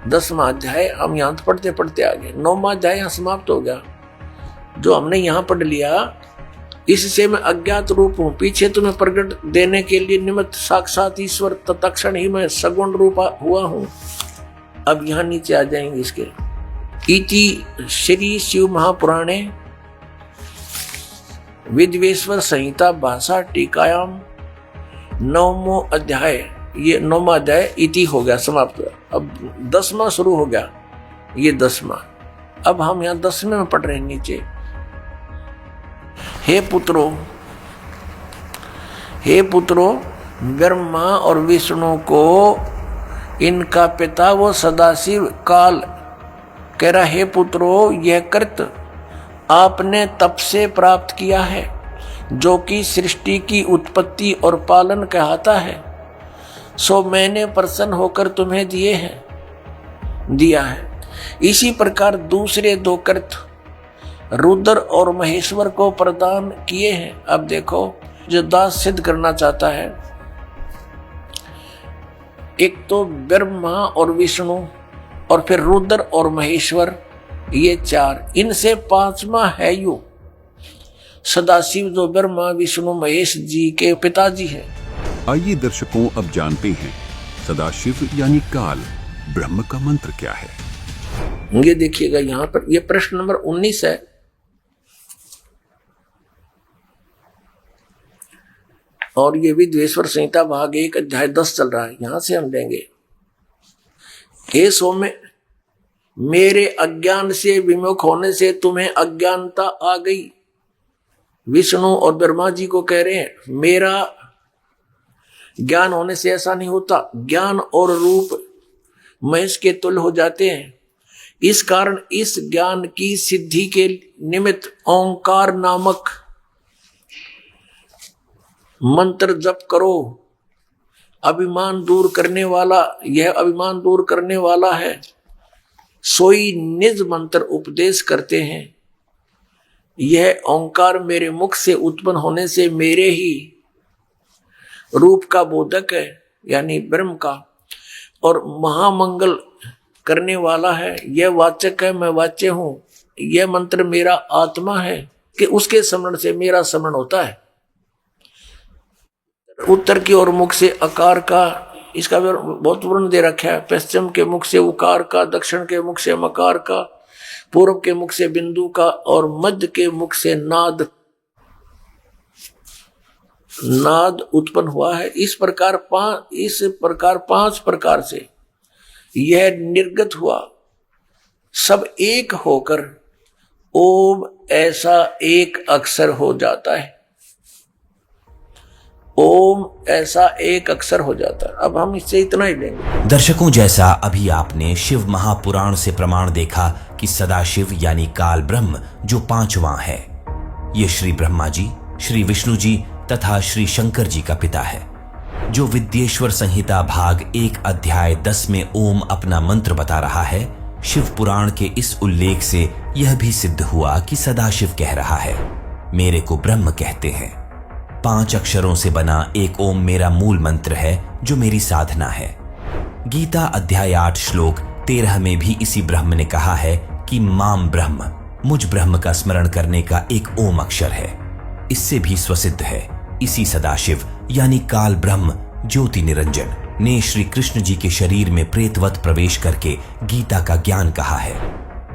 10वां अध्याय हम यहां पढ़ते पढ़ते आगे। 9वां अध्याय यहां समाप्त हो गया। जो हमने यहां पढ़ लिया, इससे मैं अज्ञात रूप हूं, पीछे तुम्हें प्रकट देने के लिए निमित्त साक्षात ईश्वर, तत्क्षण ही मैं सगुण रूप हुआ हूं। अब यहां नीचे आ जाएंगे इसके। इति श्री शिव महापुराणे वेदवेश्वर संहिता भाषा टीकायाम 9वां अध्याय, ये 9वां अध्याय इति हो गया, समाप्त हुआ। अब 10वां शुरू हो गया, ये 10वां। अब हम यहाँ 10वें में पढ़ रहे हैं नीचे। हे पुत्रों, ब्रह्मा और विष्णु को इनका पिता वो सदाशिव काल कह रहा, हे पुत्रों, यह कृत आपने तप से प्राप्त किया है, जो कि सृष्टि की उत्पत्ति और पालन कहता है, सो मैंने प्रसन्न होकर तुम्हें दिया है। इसी प्रकार दूसरे 2 कृत रुद्र और महेश्वर को प्रदान किए हैं। अब देखो, जो दास सिद्ध करना चाहता है, एक तो ब्रह्मा और विष्णु और फिर रुद्र और महेश्वर, ये 4, इनसे 5वां है यू सदाशिव, जो ब्रह्मा विष्णु महेश जी के पिताजी हैं। आइए दर्शकों, अब जानते हैं सदाशिव यानी काल ब्रह्म का मंत्र क्या है। ये देखिएगा यहां पर, ये प्रश्न नंबर 19 है। और ये वेदवेश्वर संहिता भाग 1 अध्याय 10 चल रहा है, यहां से हम लेंगे। हे सौम्य, मेरे अज्ञान से विमुख होने से तुम्हें अज्ञानता आ गई। विष्णु और ब्रह्मा जी को कह रहे हैं, मेरा ज्ञान होने से ऐसा नहीं होता, ज्ञान और रूप महेश के तुल्य हो जाते हैं। इस कारण इस ज्ञान की सिद्धि के निमित्त ओंकार नामक मंत्र जप करो। अभिमान दूर करने वाला, यह अभिमान दूर करने वाला है। सोई निज मंत्र उपदेश करते हैं। यह ओंकार मेरे मुख से उत्पन्न होने से मेरे ही रूप का बोधक है, यानी ब्रह्म का, और महामंगल करने वाला है। यह वाचक है, मैं वाच्य हूं। यह मंत्र मेरा आत्मा है कि उसके स्मरण से मेरा स्मरण होता है। उत्तर की ओर मुख से आकार का, इसका बहुत वर्णन दे रखा है। पश्चिम के मुख से उकार का, दक्षिण के मुख से मकार का, पूर्व के मुख से बिंदु का, और मध्य के मुख से नाद उत्पन्न हुआ है। इस प्रकार 5 प्रकार से यह निर्गत हुआ। सब एक होकर ओम ऐसा एक अक्षर हो जाता है। ओम ऐसा एक अक्षर हो जाता है। अब हम इससे इतना ही लेंगे। दर्शकों, जैसा अभी आपने शिव महापुराण से प्रमाण देखा कि सदाशिव यानी काल ब्रह्म जो 5वां है, ये श्री ब्रह्मा जी, श्री विष्णु जी तथा श्री शंकर जी का पिता है। जो विद्येश्वर संहिता भाग 1 अध्याय 10 में ओम अपना मंत्र बता रहा है, शिव पुराण के इस उल्लेख से यह भी सिद्ध हुआ कि सदाशिव कह रहा है, मेरे को ब्रह्म कहते हैं। 5 अक्षरों से बना एक ओम मेरा मूल मंत्र है जो मेरी साधना है। गीता अध्याय 8 श्लोक 13 में भी इसी ब्रह्म ने कहा है कि माम ब्रह्म, मुझ ब्रह्म का स्मरण करने का एक ओम अक्षर है। इससे भी स्वसिद्ध है, इसी सदाशिव यानी काल ब्रह्म ज्योति निरंजन ने श्री कृष्ण जी के शरीर में प्रेतवत प्रवेश करके गीता का ज्ञान कहा है।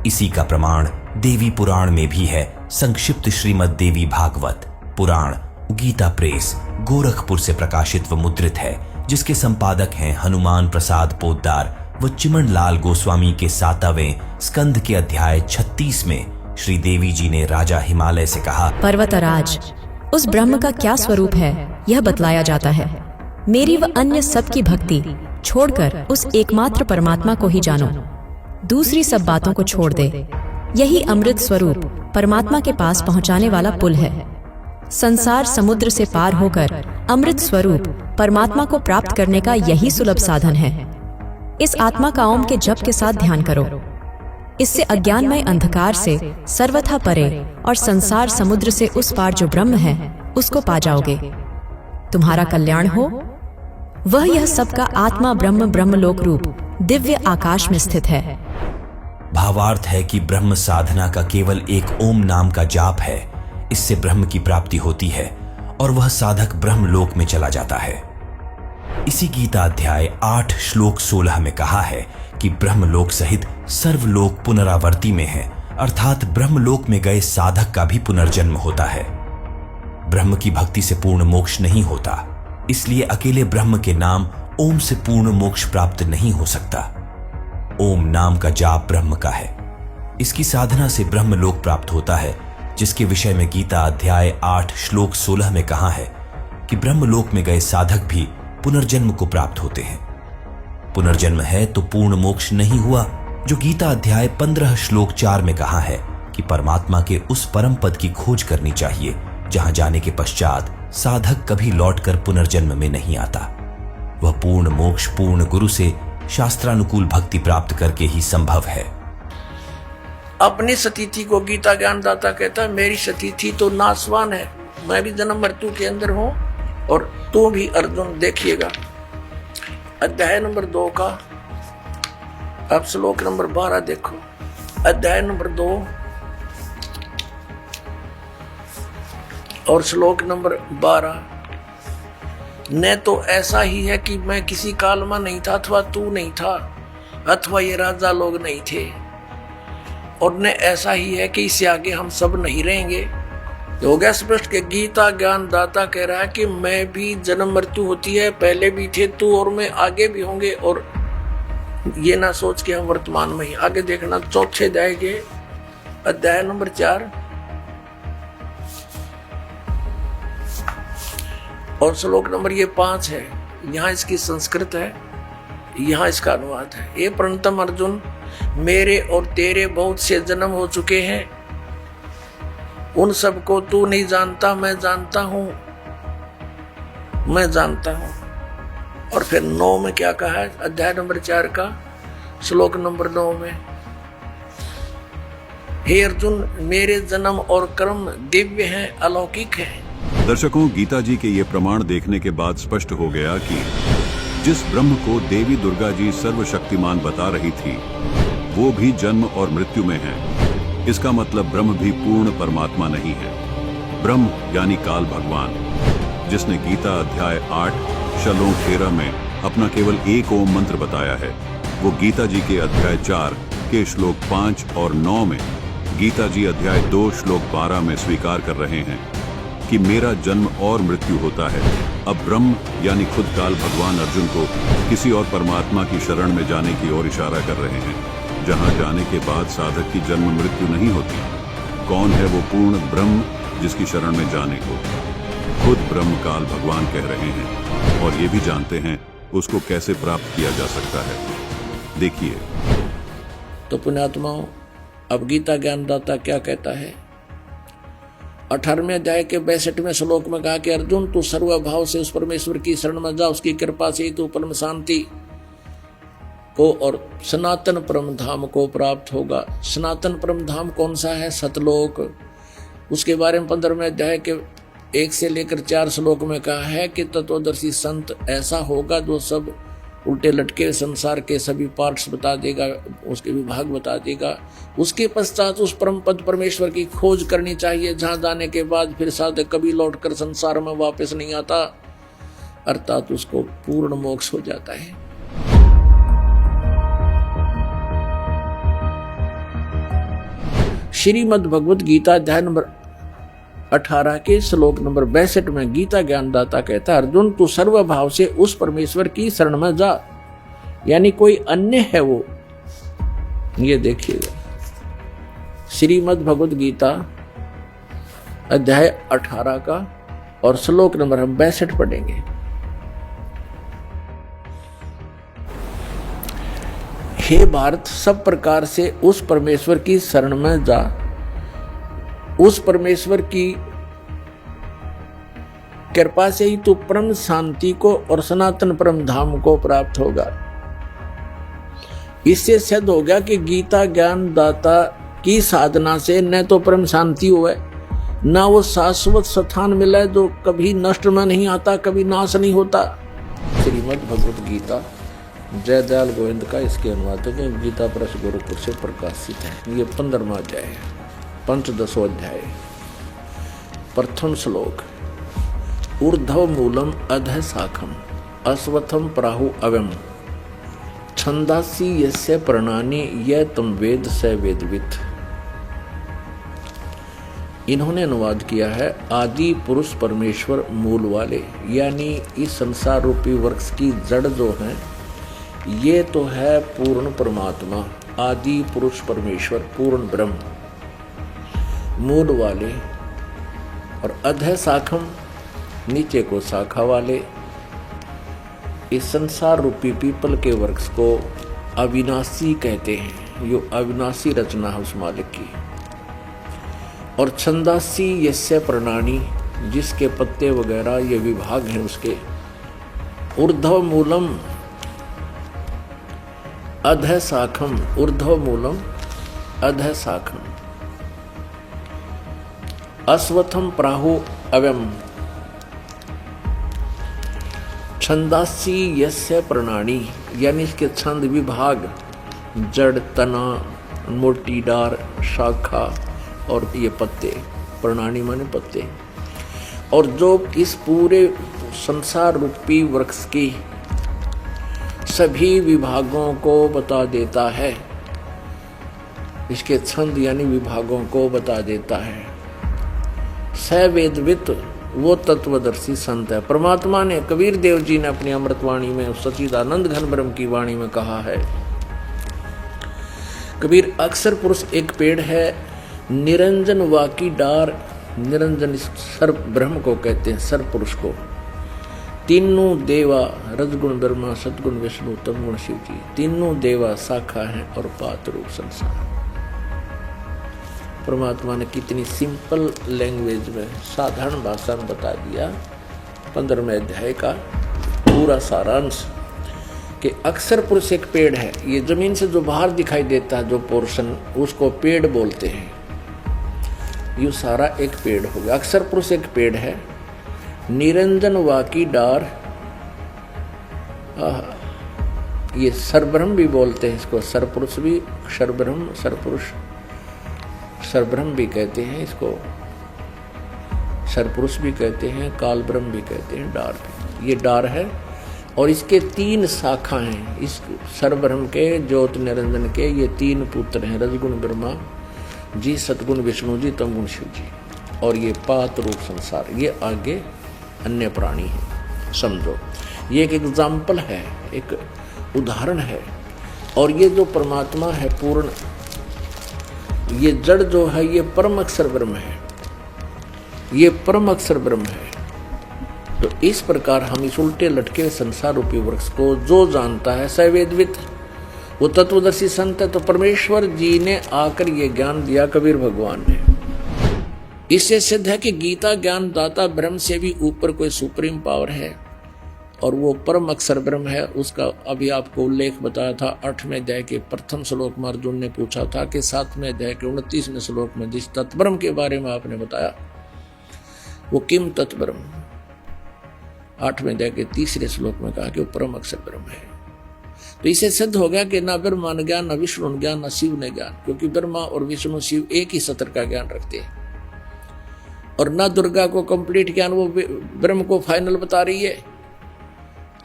इसी का प्रमाण देवी पुराण में भी है। संक्षिप्त श्रीमद देवी भागवत पुराण गीता प्रेस गोरखपुर से प्रकाशित व मुद्रित है, जिसके संपादक हैं हनुमान प्रसाद पोद्दार व चिमन लाल गोस्वामी के 7वें स्कंध के अध्याय 36 में श्री देवी जी ने राजा हिमालय से कहा, पर्वतराज, उस ब्रह्म का क्या स्वरूप है यह बतलाया जाता है। मेरी व अन्य सब की भक्ति छोड़कर उस एकमात्र परमात्मा को ही जानो, दूसरी सब बातों को छोड़ दे। यही अमृत स्वरूप परमात्मा के पास पहुंचाने वाला पुल है। संसार समुद्र से पार होकर अमृत स्वरूप परमात्मा को प्राप्त करने का यही सुलभ साधन है। इस आत्मा का ओम के जप के साथ ध्यान करो। इससे अज्ञानमय अंधकार से सर्वथा परे और संसार समुद्र से उस पार जो ब्रह्म है उसको पा जाओगे। तुम्हारा कल्याण हो। वह यह सबका आत्मा ब्रह्म ब्रह्मलोक रूप दिव्य आकाश में स्थित है। भावार्थ है कि ब्रह्म साधना का केवल एक ओम नाम का जाप है। इससे ब्रह्म की प्राप्ति होती है और वह साधक ब्रह्मलोक में चला जाता है। इसी गीता अध्याय 8 श्लोक 16 में कहा है कि ब्रह्मलोक सहित सर्वलोक पुनरावर्ती में है, अर्थात ब्रह्मलोक में गए साधक का भी पुनर्जन्म होता है। ब्रह्म की भक्ति से पूर्ण मोक्ष नहीं होता, इसलिए अकेले ब्रह्म के नाम ओम से पूर्ण मोक्ष प्राप्त नहीं हो सकता। ओम नाम का जाप ब्रह्म का है। इसकी साधना से ब्रह्मलोक प्राप्त होता है, जिसके विषय में गीता अध्याय 8 श्लोक 16 में कहा है कि ब्रह्मलोक में गए साधक भी पुनर्जन्म को प्राप्त होते हैं। पुनर्जन्म है तो पूर्ण मोक्ष नहीं हुआ, जो गीता अध्याय 15 श्लोक 4 में कहा है कि परमात्मा के उस परम पद की खोज करनी चाहिए जहां जाने के पश्चात साधक कभी लौटकर पुनर्जन्म में नहीं आता। वह पूर्ण मोक्ष पूर्ण गुरु से शास्त्रानुकूल भक्ति प्राप्त करके ही संभव है। अपनी सतीथि को गीता ज्ञानदाता कहता है, मेरी सतीथि तो नासवान है, मैं भी जन्म मृत्यु के अंदर हूं और तू भी अर्जुन। देखिएगा अध्याय नंबर 2 का अब श्लोक नंबर 12 देखो। अध्याय नंबर 2 और श्लोक नंबर 12, न तो ऐसा ही है कि मैं किसी काल में नहीं था अथवा तू नहीं था अथवा ये राजा लोग नहीं थे, और न ऐसा ही है कि इससे आगे हम सब नहीं रहेंगे। हो गया स्पष्ट कि गीता ज्ञानदाता कह रहा है कि मैं भी जन्म मृत्यु होती है, पहले भी थे तू और मैं आगे भी होंगे, और ये ना सोच के हम वर्तमान में ही। आगे देखना 4 अध्याय के अध्याय नंबर 4 और श्लोक नंबर ये 5 है। यहाँ इसकी संस्कृत है, यहाँ इसका अनुवाद है। ये प्रणतम अर्जुन, मेरे और तेरे बहुत से जन्म हो चुके हैं, उन सबको तू नहीं जानता, मैं जानता हूं, मैं जानता हूं। और फिर 9 में क्या कहा है, अध्याय नंबर 4 का श्लोक नंबर 9 में, हे अर्जुन, मेरे जन्म और कर्म दिव्य हैं, अलौकिक हैं। दर्शकों, गीता जी के ये प्रमाण देखने के बाद स्पष्ट हो गया कि जिस ब्रह्म को देवी दुर्गा जी सर्वशक्तिमान बता रही थी, वो भी जन्म और मृत्यु में है। इसका मतलब ब्रह्म भी पूर्ण परमात्मा नहीं है। ब्रह्म यानी काल भगवान, जिसने गीता अध्याय 8 श्लोक 13 में अपना केवल एक ओम मंत्र बताया है, वो गीता जी के अध्याय 4 के श्लोक 5 और 9 में, गीता जी अध्याय 2 श्लोक 12 में स्वीकार कर रहे हैं कि मेरा जन्म और मृत्यु होता है। अब ब्रह्म यानी खुद काल भगवान अर्जुन को किसी और परमात्मा की शरण में जाने की ओर इशारा कर रहे हैं, जहां जाने के बाद साधक की जन्म मृत्यु नहीं होती। कौन है वो पूर्ण ब्रह्म जिसकी शरण में जाने को खुद ब्रह्म काल भगवान कह रहे हैं, और ये भी जानते हैं उसको कैसे प्राप्त किया जा सकता है। देखिए तो पुण्यात्माओं, अब गीता ज्ञानदाता क्या कहता है। 18वें अध्याय के 62वें श्लोक में कहा कि अर्जुन तू सर्वभाव से उस परमेश्वर की शरण में जा, उसकी कृपा से ही तू परम शांति को और सनातन परम धाम को प्राप्त होगा। सनातन परम धाम कौन सा है? सतलोक। उसके बारे में 15वें अध्याय के 1 से लेकर 4 श्लोक में कहा है कि तत्वदर्शी संत ऐसा होगा जो सब उल्टे लटके संसार के सभी पार्ट्स बता देगा, उसके विभाग बता देगा। उसके पश्चात उस परम पद परमेश्वर की खोज करनी चाहिए, जहां जाने के बाद फिर साधक कभी लौटकर संसार में वापस नहीं आता, अर्थात उसको पूर्ण मोक्ष हो जाता है। श्रीमद् भगवत गीता अध्याय नंबर 18 के श्लोक नंबर 62 में गीता ज्ञानदाता कहता है, अर्जुन तू सर्वभाव से उस परमेश्वर की शरण में जा, यानी कोई अन्य है वो। ये देखिएगा श्रीमद् भगवत गीता अध्याय 18 का और श्लोक नंबर हम 62 पढ़ेंगे। हे भारत, सब प्रकार से उस परमेश्वर की शरण में जा, उस परमेश्वर की कृपा से ही तू परम शांति को और सनातन परम धाम को प्राप्त होगा। इससे सिद्ध हो गया कि गीता ज्ञान दाता की साधना से न तो परम शांति हुआ, न वो शाश्वत स्थान मिला है जो कभी नष्ट में नहीं आता, कभी नाश नहीं होता। श्रीमद् भगवत गीता जयदयाल गोविंद का इसके अनुवादक है, गीता प्रेस गोरखपुर से प्रकाशित है। ये 15वां अध्याय है, पंचदशो अध्याय। प्रथम श्लोक, ऊर्ध्व मूलम अधः शाखम अश्वत्थम प्राहु अव्यम छंदासी यस्य प्रणानि यह तुम वेद स वेदवित्। इन्होंने अनुवाद किया है, आदि पुरुष परमेश्वर मूल वाले, यानी इस संसार रूपी वृक्ष की जड़ जो है ये तो है पूर्ण परमात्मा, आदि पुरुष परमेश्वर पूर्ण ब्रह्म मूल वाले, और अधः शाखम नीचे को शाखा वाले। इस संसार रूपी पीपल के वृक्ष को अविनाशी कहते हैं, यो अविनाशी रचना है उस मालिक की। और छंदासी यस्य प्रणानी, जिसके पत्ते वगैरह ये विभाग हैं उसके। ऊर्ध्व मूलम अधः शाखम, ऊर्ध्व मूलम अधः शाखम अश्वत्थम प्राहु अव्यम छंदासी यस्य प्रणानी, यानी इसके छंद विभाग जड़, तना, मोटी डार, शाखा और ये पत्ते। प्रणानी माने पत्ते। और जो इस पूरे संसार रूपी वृक्ष की सभी विभागों को बता देता है, इसके छंद यानी विभागों को बता देता है। स वेदवित्, वो तत्वदर्शी संत है। परमात्मा ने, कबीर देव जी ने अपनी अमृतवाणी में, सच्चिदानंद घन ब्रह्म की वाणी में कहा है, कबीर अक्षर पुरुष एक पेड़ है, निरंजन वाकी डार, निरंजन सर्व ब्रह्म को कहते हैं, सर्व पुरुष को। तीनों देवा, रजगुण ब्रह्मा, सदगुण विष्णु, तमगुण शिव जी, तीनों देवा शाखा हैं और पात रूप संसार। परमात्मा ने कितनी सिंपल लैंग्वेज में, साधारण भाषा में बता दिया 15वें अध्याय का पूरा सारांश कि अक्षर पुरुष एक पेड़ है। ये जमीन से जो बाहर दिखाई देता है जो पोर्शन, उसको पेड़ बोलते हैं। ये सारा एक पेड़ हो गया। अक्षर पुरुष एक पेड़ है, निरंजन वाकी डार, ये सरब्रह्म भी बोलते हैं इसको, सरपुरुष भी, सरब्रह्म, सरपुरुष, सरब्रह्म भी कहते हैं इसको, सरपुरुष भी कहते हैं, काल ब्रह्म भी कहते हैं, डार भी। ये डार है और इसके 3 शाखा हैं। इस सरब्रह्म के, ज्योत निरंजन के ये 3 पुत्र हैं, रजगुण ब्रह्मा जी, सतगुण विष्णु जी, तमगुण शिव जी। और ये पात रूप संसार, ये आगे अन्य प्राणी है। समझो, ये एक एग्जाम्पल है, एक उदाहरण है। और ये जो परमात्मा है पूर्ण, ये जड़ जो है ये परम अक्षर ब्रह्म है, ये परम अक्षर ब्रह्म है। तो इस प्रकार हम इस उल्टे लटके संसार रूपी वृक्ष को जो जानता है सवेदवित, वो तत्वदर्शी संत है। तो परमेश्वर जी ने आकर ये ज्ञान दिया, कबीर भगवान ने। इससे सिद्ध है कि गीता ज्ञान दाता ब्रह्म से भी ऊपर कोई सुप्रीम पावर है और वो परम अक्षर ब्रह्म है। उसका अभी आपको उल्लेख बताया था 8वें अध्याय के प्रथम श्लोक में अर्जुन ने पूछा था कि 7वें अध्याय के 29वें श्लोक में जिस तत्ब्रह्म के बारे में आपने बताया वो किम तत्ब्रह्म, 8वें अध्याय के 3रे श्लोक में कहा कि वो परम अक्षर ब्रह्म है। तो इसे सिद्ध हो गया कि ना ब्रह्मा ने ज्ञान, ना विष्णु ने ज्ञान, ना शिव ने ज्ञान, क्योंकि ब्रह्मा और विष्णु शिव एक ही सत्र का ज्ञान रखते हैं। और ना दुर्गा को कंप्लीट ज्ञान, वो ब्रह्म को फाइनल बता रही है।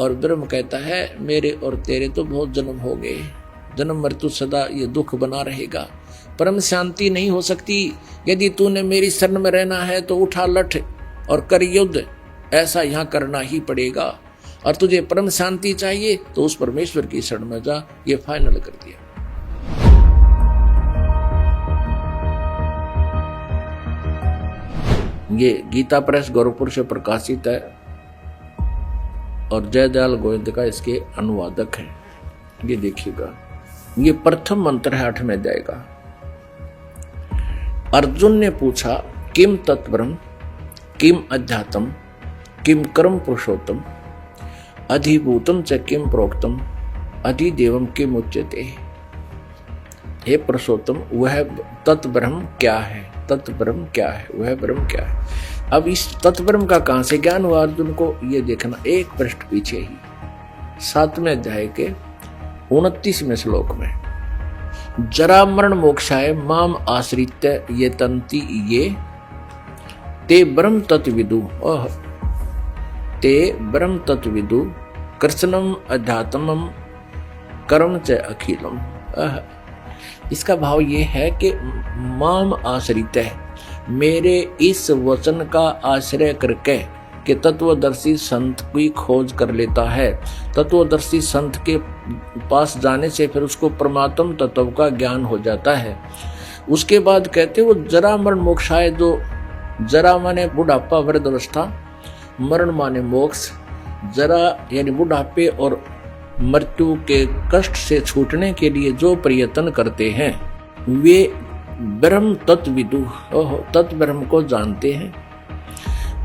और ब्रह्म कहता है मेरे और तेरे तो बहुत जन्म हो गए, जन्म मृत्यु सदा ये दुख बना रहेगा, परम शांति नहीं हो सकती। यदि तूने मेरी शरण में रहना है तो उठा लठ और कर युद्ध, ऐसा यहाँ करना ही पड़ेगा। और तुझे परम शांति चाहिए तो उस परमेश्वर की शरण में जा। ये फाइनल कर दिया। ये गीता प्रेस गोरखपुर से प्रकाशित है और जयदयाल गोविंद का इसके अनुवादक है। ये देखिएगा, ये प्रथम मंत्र है 8वें अध्याय का। अर्जुन ने पूछा किम तत्ब्रह्म, किम अध्यात्म, किम कर्म पुरुषोत्तम, अधिभूतम च किम प्रोक्तम, अधिदेवम किम उच्यते। हे पुरुषोत्तम, वह तत्ब्रह्म क्या है? तत्ब्रह्म क्या है? वह ब्रह्म क्या है? अब इस तत्ब्रह्म का कहां से ज्ञान हुआ अर्जुन को, ये देखना एक पृष्ठ पीछे ही 7वें अध्याय के 29वें श्लोक में, जरा मरण मोक्षाय माम आश्रित ये तंति ये ते ब्रह्म तत्विदु, ते ब्रह्म तत्विदु कृष्णम अध्यात्मम कर्म च अखिलम। इसका भाव ये है कि माम आश्रित है, मेरे इस वचन का आश्रय करके कि तत्वदर्शी संत की खोज कर लेता है। तत्वदर्शी संत के पास जाने से फिर उसको परमात्म तत्व का ज्ञान हो जाता है। उसके बाद कहते वो जरा मरण मोक्षाय, जो जरा माने बुढ़ापा वृद्धावस्था, मरण माने मोक्ष। जरा यानी बुढ़ापे और मृत्यु के कष्ट से छूटने के लिए जो प्रयत्न करते हैं वे ब्रह्म तत्विदु, तत्ब्रह्म को जानते हैं।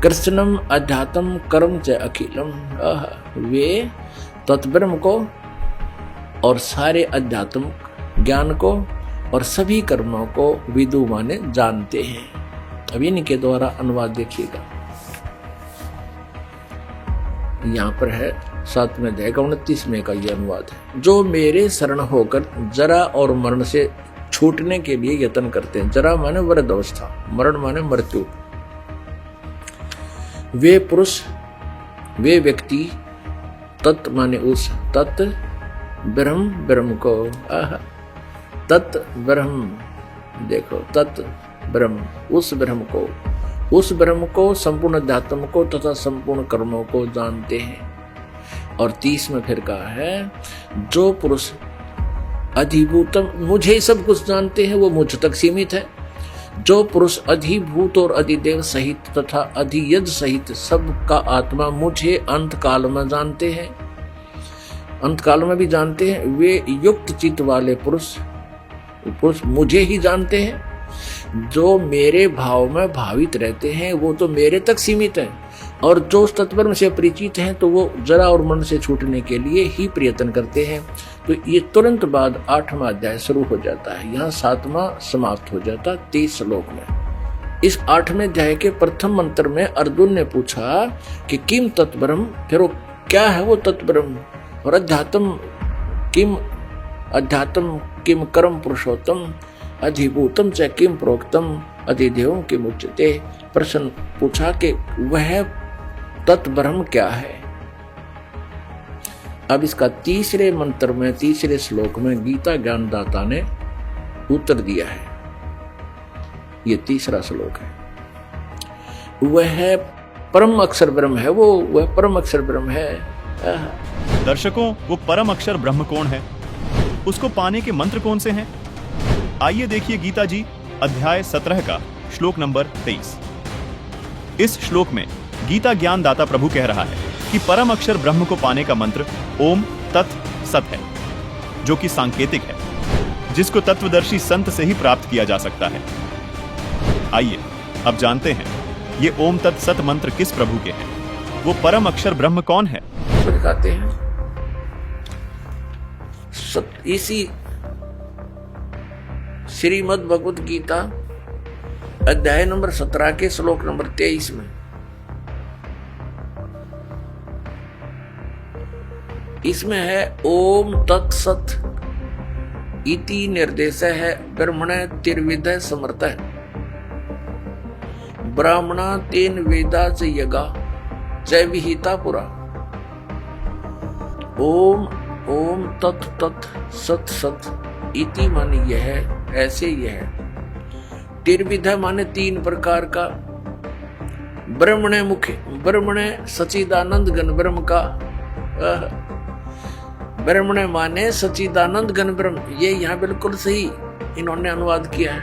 कृष्णम अध्यात्म कर्म च अखिलम, वे तत्ब्रह्म को और सारे अध्यात्म ज्ञान को और सभी कर्मों को विदु माने जानते हैं। अब इनके द्वारा अनुवाद देखिएगा, यहाँ पर है 7वें अध्याय का 29वें का ये अनुवाद है। जो मेरे शरण होकर जरा और मरण से छूटने के लिए यत्न करते हैं। जरा माने वृद्धावस्था, मरण माने मृत्यु। वे पुरुष, वे व्यक्ति, तत् माने उस, तत् ब्रह्म, ब्रह्म को, तत् ब्रह्म, देखो तत् ब्रह्म, उस ब्रह्म को संपूर्ण अध्यात्म को तथा संपूर्ण कर्मों को जानते हैं। और 30 में फिर कहा है जो पुरुष अधिभूतम, मुझे सब कुछ जानते हैं, वो मुझ तक सीमित है। जो पुरुष अधिभूत और अधिदेव सहित तथा अधियज सहित सबका आत्मा मुझे अंत काल में जानते हैं, अंत काल में भी जानते हैं, वे युक्त चित्त वाले पुरुष मुझे ही जानते हैं। जो मेरे भाव में भावित रहते हैं वो तो मेरे तक सीमित है, और जो तत्ब्रह्म से परिचित हैं तो वो जरा और मरण से छूटने के लिए ही प्रयत्न करते हैं। तो ये तुरंत बाद 8वां अध्याय शुरू हो जाता है, यहाँ 7वां समाप्त हो जाता है 30 श्लोक में। इस 8वें अध्याय के प्रथम मंत्र में अर्जुन ने पूछा कि किम तत्ब्रह्म, फिर वो क्या है वो तत्ब्रह्म, और अध्यात्म किम कर्म पुरुषोत्तम, अधिभूतम च किम प्रोक्तम, अधिदेवम किम उच्यते। प्रश्न पूछा कि वह तत्ब्रह्म क्या है। अब इसका 3रे मंत्र में 3रे श्लोक में गीता ज्ञानदाता ने उत्तर दिया है। ये 3रा श्लोक है। वह परम अक्षर ब्रह्म है, वह परम अक्षर ब्रह्म है। दर्शकों, वो परम अक्षर ब्रह्म कौन है? उसको पाने के मंत्र कौन से हैं? आइए देखिए गीता जी अध्याय 17 का श्लोक नंबर 23। इस श्लोक में गीता ज्ञानदाता प्रभु कह रहा है कि परम अक्षर ब्रह्म को पाने का मंत्र ओम तत् सत है, जो कि सांकेतिक है, जिसको तत्वदर्शी संत से ही प्राप्त किया जा सकता है। आइए अब जानते हैं ये ओम तत्सत मंत्र किस प्रभु के हैं। वो परम अक्षर ब्रह्म कौन है? दिखाते हैं इसी श्रीमद् भगवत गीता अध्याय नंबर 17 के श्लोक नंबर 23 में इसमें है ओम तत्सत इति निर्देश है ब्रह्मण तिर्विद समर्थ है ब्राह्मणा तेन वेदा च यगा च विहिता पुरा। ओम ओम तत् तत् सत सत इति माने यह ऐसे यह तिर्विध माने 3 प्रकार का ब्रह्मण मुख्य ब्रह्मण सच्चिदानंद घन ब्रह्म का ब्रह्मण माने सच्चिदानंद घन ब्रह्म। ये यहाँ बिल्कुल सही इन्होंने अनुवाद किया है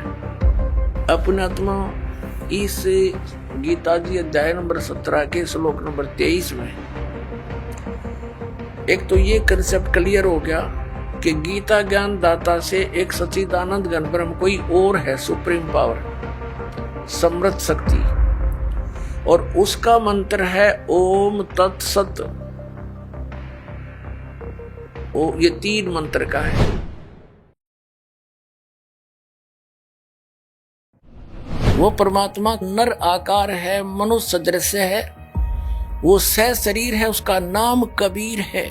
अपने आत्मा इस गीता जी अध्याय नंबर 17 के श्लोक नंबर 23 में। एक तो ये कंसेप्ट क्लियर हो गया कि गीता ज्ञान दाता से एक सच्चिदानंद घन ब्रह्म कोई और है, सुप्रीम पावर समृद्ध शक्ति, और उसका मंत्र है ओम तत्सत। ये 3 मंत्र का है। वो परमात्मा नर आकार है, मनुष्य सदृश है, वो सह शरीर है, उसका नाम कबीर है,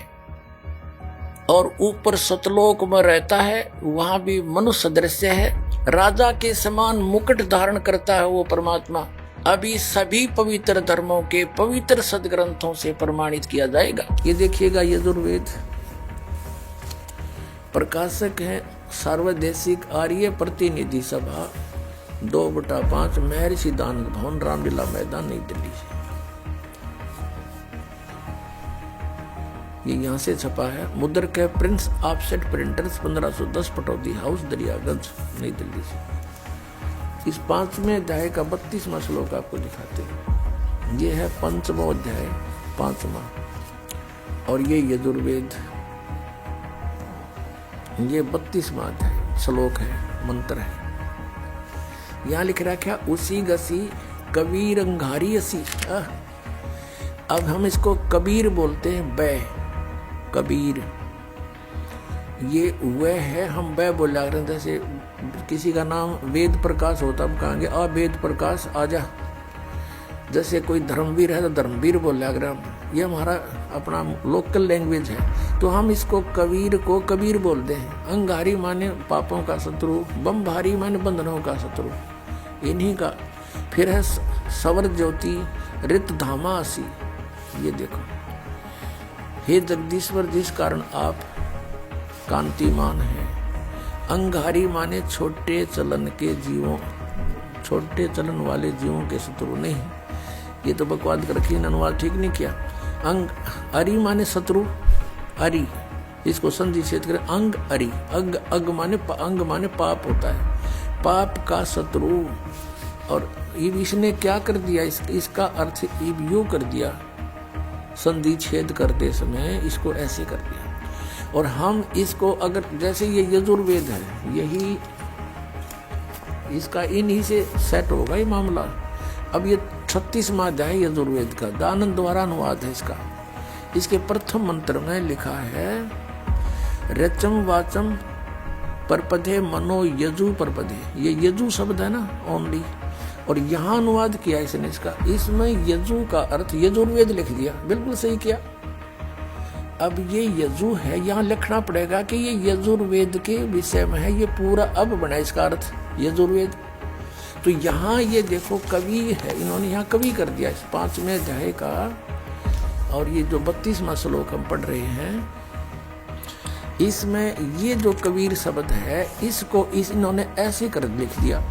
और ऊपर सतलोक में रहता है, वहां भी मनुष्य सदृश है, राजा के समान मुकुट धारण करता है वो परमात्मा। अभी सभी पवित्र धर्मों के पवित्र सदग्रंथों से प्रमाणित किया जाएगा। ये देखिएगा यजुर्वेद प्रकाशक है सार्वदेशिक आर्य प्रतिनिधि सभा 2/5 महर्षि दानंद भवन रामलीला मैदान नई दिल्ली से। ये यहाँ से छपा है। मुद्रक है Prince offset printers 1510 Pataudi house Daryaganj नई दिल्ली से। इस 5वें अध्याय का 32वां श्लोक आपको दिखाते हैं। ये है 5वां अध्याय 5वां, और ये यजुर्वेद ये 32वां अध्याय श्लोक है, मंत्र है। यहाँ लिख रखा उसी गसी कबीर अंगारी असी। अब हम इसको कबीर बोलते हैं, बै कबीर ये वह है, हम वह बोल रहे हैं। जैसे किसी का नाम वेद प्रकाश होता हम कहेंगे आ वेद प्रकाश आजा। जैसे कोई धर्मवीर है तो धर्मवीर बोल रहे हैं, ये हमारा अपना लोकल लैंग्वेज है। तो हम इसको कबीर को कबीर बोलते हैं। अंगारी माने पापों का शत्रु, बमभारी माने बंधनों का शत्रु, इन्हीं का। फिर है सवर ज्योति रित धामा आसी। ये देखो, हे जगदीश्वर जिस कारण आप कांतिमान हैं। अंगारी माने छोटे चलन के जीवों, छोटे चलन वाले जीवों के शत्रु नहीं। ये तो बकवाद कर रखी, अनुवाद ठीक नहीं किया। अंग अरि माने शत्रु, अरि इसको संधि छेद करें अंग अरि। अग अग माने अंग माने पाप होता है, पाप का शत्रु। और इसने क्या कर दिया, इसका अर्थ यूं कर दिया, संधि छेद करते समय इसको ऐसे कर दिया। और हम इसको अगर जैसे ये यजुर्वेद है, यही इसका इन्हीं से सेट होगा ये मामला। अब ये 36वां अध्याय यजुर्वेद का दानंद द्वारा अनुवाद है इसका। इसके प्रथम मंत्र में लिखा है रचम वाचम परपदे मनो यजु परपदे। ये यजु शब्द है ना ओनली, और यहाँ अनुवाद किया इसने इसका। इसमें यजु का अर्थ यजुर्वेद लिख दिया, बिल्कुल सही किया। अब ये यजु है, यहाँ लिखना पड़ेगा कि ये यजुर्वेद के विषय में है। ये पूरा अब बना इसका अर्थ यजुर्वेद। तो यहाँ ये देखो कवि है, इन्होंने यहाँ कवि कर दिया इस 5वें अध्याय का। और ये जो 32वां श्लोक हम पढ़ रहे हैं, इसमें ये जो कबीर शब्द है इसको इन्होंने ऐसे कर लिख दिया।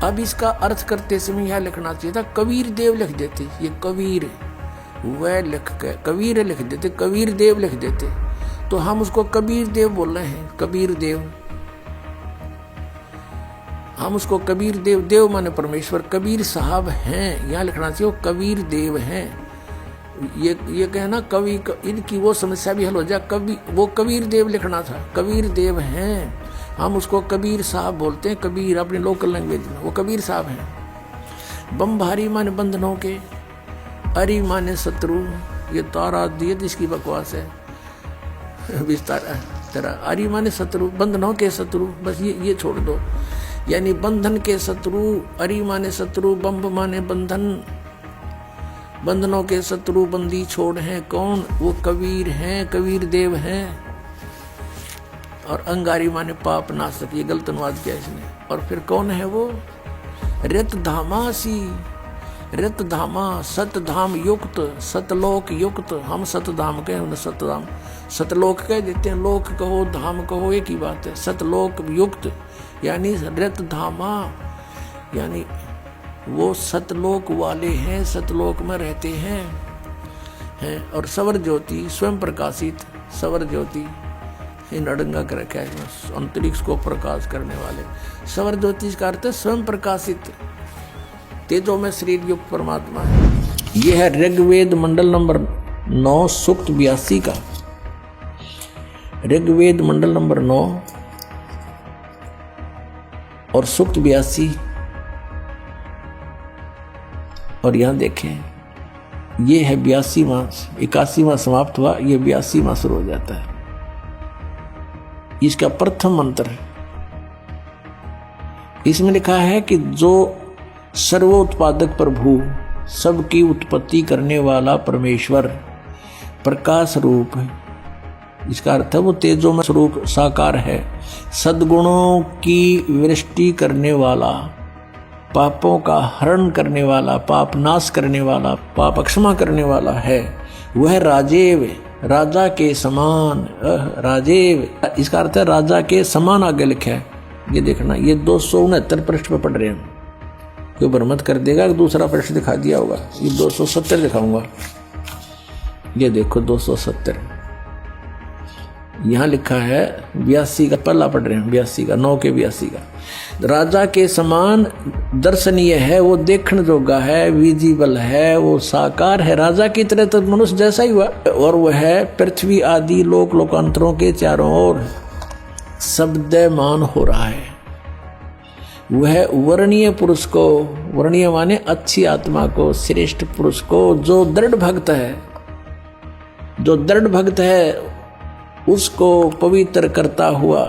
अब इसका अर्थ करते समय यहाँ लिखना चाहिए था कबीर देव लिख देते। ये कबीर वह लिख के कबीर लिख देते, कबीर देव लिख देते, तो हम उसको कबीर देव बोल रहे हैं। कबीर देव, हम उसको कबीर देव, देव माने परमेश्वर, कबीर साहब हैं, यहाँ लिखना चाहिए वो कबीर देव हैं। ये कहना कवि इनकी वो समस्या भी हल हो जाए। कवि वो कबीर देव लिखना था, कबीर देव हैं, हम उसको कबीर साहब बोलते हैं। कबीर अपनी लोकल लैंग्वेज में वो कबीर साहब हैं। बम भारी माने बंधनों के, अरि माने शत्रु, ये तारा दिए इसकी बकवास है विस्तार तेरा। अरि माने शत्रु, बंधनों के शत्रु, बस ये छोड़ दो, यानी बंधन के शत्रु। अरि माने शत्रु, बम माने बंधन, बंधनों के शत्रु बंदी छोड़ हैं कौन? वो कबीर हैं, कबीर देव हैं। और अंगारी माने पाप नाशक, ये गलत अनुवाद किया इसने। और फिर कौन है वो? रत धामासी, रत धामा, सतधाम युक्त, सतलोक युक्त। हम सतधाम कहे, सतधाम सतलोक कह देते हैं, लोक कहो धाम कहो एक ही बात है। सतलोक युक्त यानी रत धामा, यानी वो सतलोक वाले हैं, सतलोक में रहते हैं। और सवर ज्योति, स्वयं प्रकाशित, सवर ज्योति इन अड़ंगा कर रखा है, अंतरिक्ष को प्रकाश करने वाले। सवर ज्योति का अर्थ है स्वयं प्रकाशित, तेजो में शरीर युक्त परमात्मा है। यह है ऋग्वेद मंडल नंबर 9 सूक्त 82 का। ऋग्वेद मंडल नंबर 9 और सूक्त 82। और यहां देखें, ये है 82वां, 81वां समाप्त हुआ, ये 82वां शुरू हो जाता है। इसका प्रथम मंत्र है। इसमें लिखा है कि जो सर्वोत्पादक प्रभु, सबकी उत्पत्ति करने वाला परमेश्वर, प्रकाश रूप है। इसका अर्थ है वो तेजोमय स्वरूप साकार है, सद्गुणों की वृष्टि करने वाला, पापों का हरण करने वाला, पाप नाश करने वाला, पाप क्षमा करने वाला है। वह राजेव, राजा के समान, राजेव, इसका अर्थ है राजा के समान आगे लिखा है। ये देखना, ये 269 पृष्ठ पर पढ़ रहे हैं। कोई भ्रमत कर देगा कि दूसरा पृष्ठ दिखा दिया होगा। ये 270 दिखाऊंगा। ये देखो 270, यहां लिखा है 82 का, पहला पढ़ रहे हैं 82 का, 9 के 82 का। राजा के समान दर्शनीय है, वो देखने जोगा है, विजिबल है, वो साकार है, राजा की तरह तो मनुष्य जैसा ही हुआ। और वह है पृथ्वी आदि लोक लोकांतरों के चारों ओर शब्दमान हो रहा है। वह वर्णीय पुरुष को, वर्णीय माने अच्छी आत्मा को, श्रेष्ठ पुरुष को, जो दृढ़ भक्त है, जो दृढ़ भक्त है उसको पवित्र करता हुआ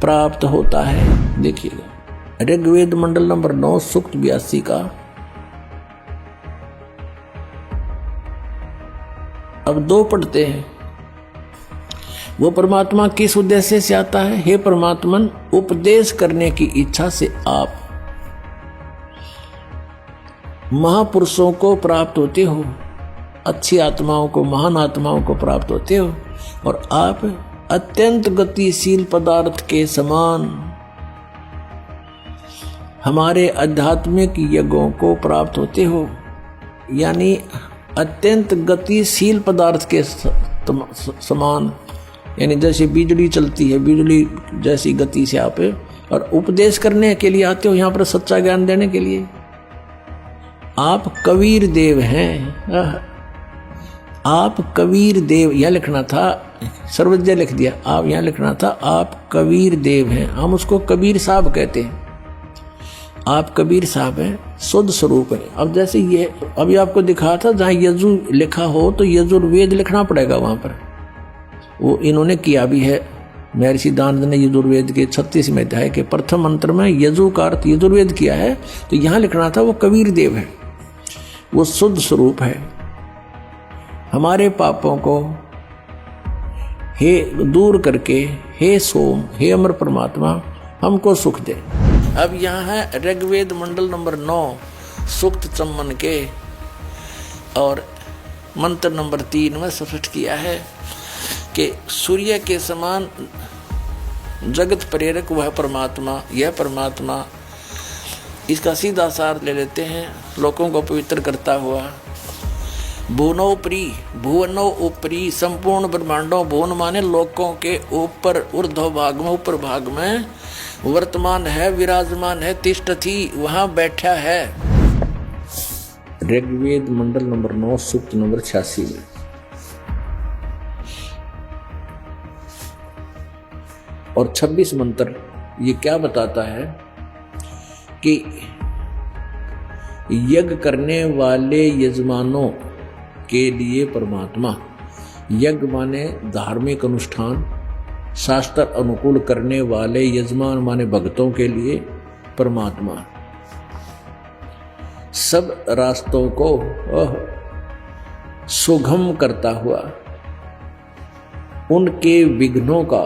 प्राप्त होता है। देखिएगा ऋग्वेद मंडल नंबर 9 सूक्त 82 का। अब 2 पढ़ते हैं। वो परमात्मा किस उद्देश्य से आता है? हे परमात्मन, उपदेश करने की इच्छा से आप महापुरुषों को प्राप्त होते हो, अच्छी आत्माओं को, महान आत्माओं को प्राप्त होते हो। और आप अत्यंत गतिशील पदार्थ के समान हमारे आध्यात्मिक यज्ञों को प्राप्त होते हो। यानी अत्यंत गतिशील पदार्थ के समान, यानी जैसे बिजली चलती है, बिजली जैसी गति से आप, और उपदेश करने के लिए आते हो यहाँ पर, सच्चा ज्ञान देने के लिए। आप कबीर देव हैं। आप कबीर देव, यह लिखना था, सर्वज्ञ लिख दिया, आप यहाँ लिखना था आप कबीर देव हैं। हम उसको कबीर साहब कहते हैं। आप कबीर साहब हैं, शुद्ध स्वरूप है। अब जैसे ये अभी आपको दिखा था, जहाँ यजु लिखा हो तो यजुर्वेद लिखना पड़ेगा वहां पर। वो इन्होंने किया भी है। महर्षि दानंद ने यजुर्वेद के 36वें अध्याय के प्रथम मंत्र में यजु का अर्थ यजुर्वेद किया है। तो यहाँ लिखना था वो कबीर देव है, वो शुद्ध स्वरूप है। हमारे पापों को हे दूर करके, हे सोम, हे अमर परमात्मा, हमको सुख दे। अब यहाँ है ऋग्वेद मंडल नंबर 9 सूक्त 54 के, और मंत्र नंबर 3 में स्पष्ट किया है कि सूर्य के समान जगत प्रेरक वह परमात्मा, यह परमात्मा। इसका सीधा सार ले लेते हैं, लोगों को पवित्र करता हुआ। भुवनोपरि, भुवनों ऊपरी, संपूर्ण ब्रह्मांडों, भुवन माने लोकों के ऊपर, ऊर्ध्व भाग में, ऊपर भाग में वर्तमान है, विराजमान है, तिष्ठति, वहां बैठा है। ऋग्वेद मंडल नंबर 9 सूक्त नंबर 86 में। और 26 मंत्र ये क्या बताता है कि यज्ञ करने वाले यजमानों के लिए परमात्मा, यज्ञ माने धार्मिक अनुष्ठान, शास्त्र अनुकूल करने वाले यजमान माने भक्तों के लिए परमात्मा, सब रास्तों को सुगम करता हुआ उनके विघ्नों का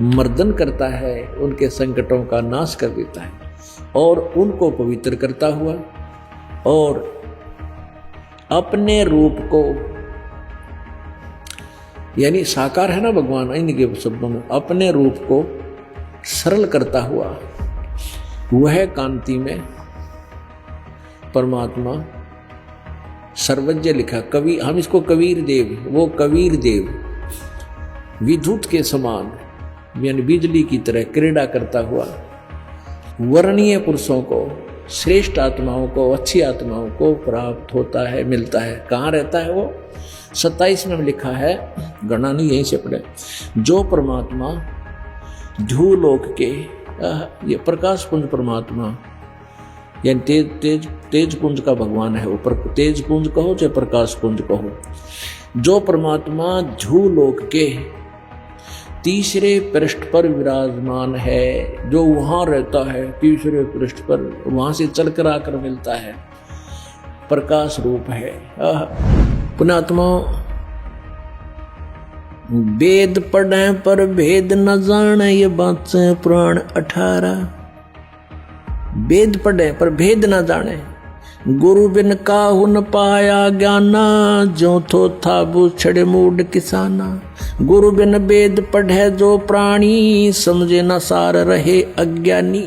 मर्दन करता है, उनके संकटों का नाश कर देता है और उनको पवित्र करता हुआ और अपने रूप को, यानी साकार है ना भगवान, इनके शब्दों में अपने रूप को सरल करता हुआ वह कांति में परमात्मा सर्वज्ञ लिखा। कवि, हम इसको कबीर देव, वो कबीर देव विद्युत के समान यानी बिजली की तरह क्रीड़ा करता हुआ वर्णीय पुरुषों को, श्रेष्ठ आत्माओं को, अच्छी आत्माओं को प्राप्त होता है, मिलता है। कहाँ रहता है वो? 27 में लिखा है, गणना नहीं यहीं से पढ़े, जो परमात्मा ध्रुवलोक के, ये प्रकाश पुंज परमात्मा यानी तेज पुंज का भगवान है, ऊपर तेज पुंज कहो चाहे प्रकाश पुंज कहो, जो परमात्मा ध्रुवलोक के तीसरे पृष्ठ पर विराजमान है, जो वहां रहता है तीसरे पृष्ठ पर, वहां से चलकर आकर मिलता है, प्रकाश रूप है। पुण्यात्मा, वेद पढ़े पर भेद न जाने, ये बात से पुराण 18। वेद पढ़े पर भेद न जाने, गुरु बिन काहू न पाया ज्ञाना, जो थो था बूछड़े मूड किसाना। गुरु बिन वेद पढ़े जो प्राणी, समझे न सार रहे अज्ञानी।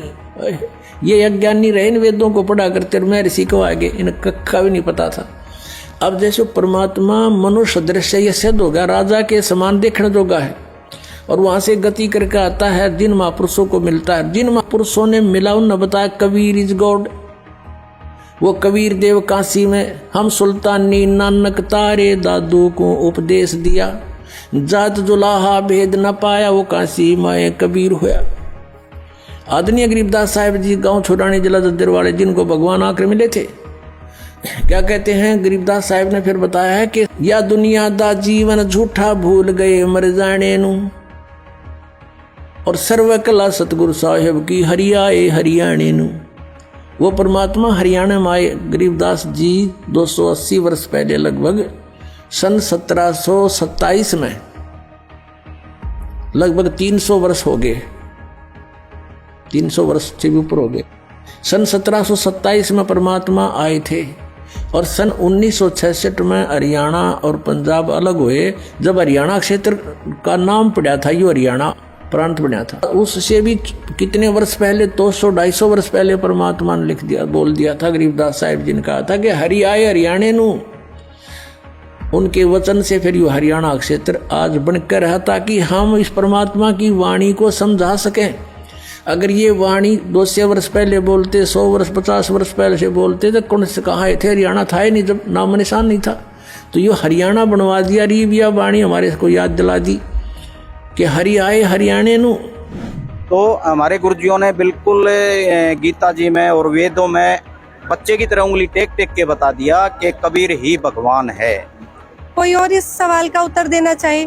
ये अज्ञानी रहे, इन वेदों को पढ़ा करते, मैं ऋषि को आगे इन कक्का भी नहीं पता था। अब जैसे परमात्मा मनुष्य दृश्य ये सिद्ध होगा, राजा के समान देखने जोगा है, और वहां से गति करके आता है, जिन महापुरुषों को मिलता है, जिन महापुरुषों ने मिला उन्होंने बताया कबीर इज गॉड। वो कबीर देव काशी में हम सुल्तानी नानक तारे दादू को उपदेश दिया, जात जुलाहा भेद न पाया, वो काशी माए कबीर होया। आदरणीय गरीबदास साहिब जी गांव छोड़ानी जिला दद्दर वाले, जिनको भगवान आकर मिले थे, क्या कहते हैं गरीबदास साहिब ने फिर बताया है कि या दुनिया दा जीवन झूठा भूल गए मर जाने नू, और सर्व कला सतगुरु साहिब की हरियाए हरियाणे नू। वो परमात्मा हरियाणा में आए गरीबदास जी 280 वर्ष पहले, लगभग सन 1727 में, लगभग 300 वर्ष हो गए, 300 वर्ष से भी ऊपर हो गए। सन 1727 में परमात्मा आए थे, और सन 1966 में हरियाणा और पंजाब अलग हुए। जब हरियाणा क्षेत्र का नाम पड़ा था, यो हरियाणा प्रांत बना था, उससे भी कितने वर्ष पहले, 200-250 वर्ष पहले परमात्मा ने लिख दिया, बोल दिया था। गरीबदास साहिब जी ने कहा था कि हरि आए हरियाणे नू, उनके वचन से फिर यो हरियाणा क्षेत्र आज बनकर रहा, ताकि हम इस परमात्मा की वाणी को समझा सकें। अगर ये वाणी 200 वर्ष पहले बोलते, 100 वर्ष 50 वर्ष पहले से बोलते, तो कौन से कहाँ थे? हरियाणा था ही नहीं, जब नाम निशान नहीं था। तो ये हरियाणा बनवा दिया, रीबिया वाणी हमारे को याद दिला दी कि हरि आए हरियाणे नू। तो हमारे गुरुजियों ने बिल्कुल गीता जी में और वेदों में बच्चे की तरह उंगली टेक टेक के बता दिया कि कबीर ही भगवान है। कोई और इस सवाल का उत्तर देना चाहे?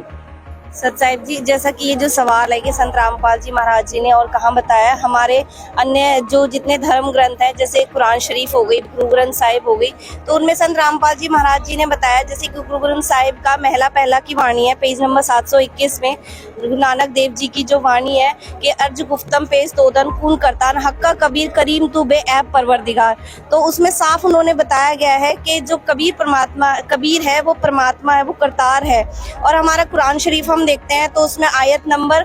सत साहिब जी, जैसा कि ये जो सवाल है कि संत रामपाल जी महाराज जी ने और कहाँ बताया, हमारे अन्य जो जितने धर्म ग्रंथ हैं, जैसे कुरान शरीफ हो गई, गुरु ग्रंथ साहिब हो गई, तो उनमें संत रामपाल जी महाराज जी ने बताया, जैसे कि गुरु ग्रंथ साहिब का महला पहला की वाणी है, पेज नंबर 721 में गुरु नानक देव जी की जो वाणी है कि अर्ज गुफ्तम पेश तोदन कून करतान हक्का कबीर करीम तू बे ऐब परवरदिगार। तो उसमें साफ उन्होंने बताया गया है कि जो कबीर परमात्मा, कबीर है वो परमात्मा है, वो करतार है। और हमारा कुरान शरीफ हम देखते हैं तो उसमें आयत नंबर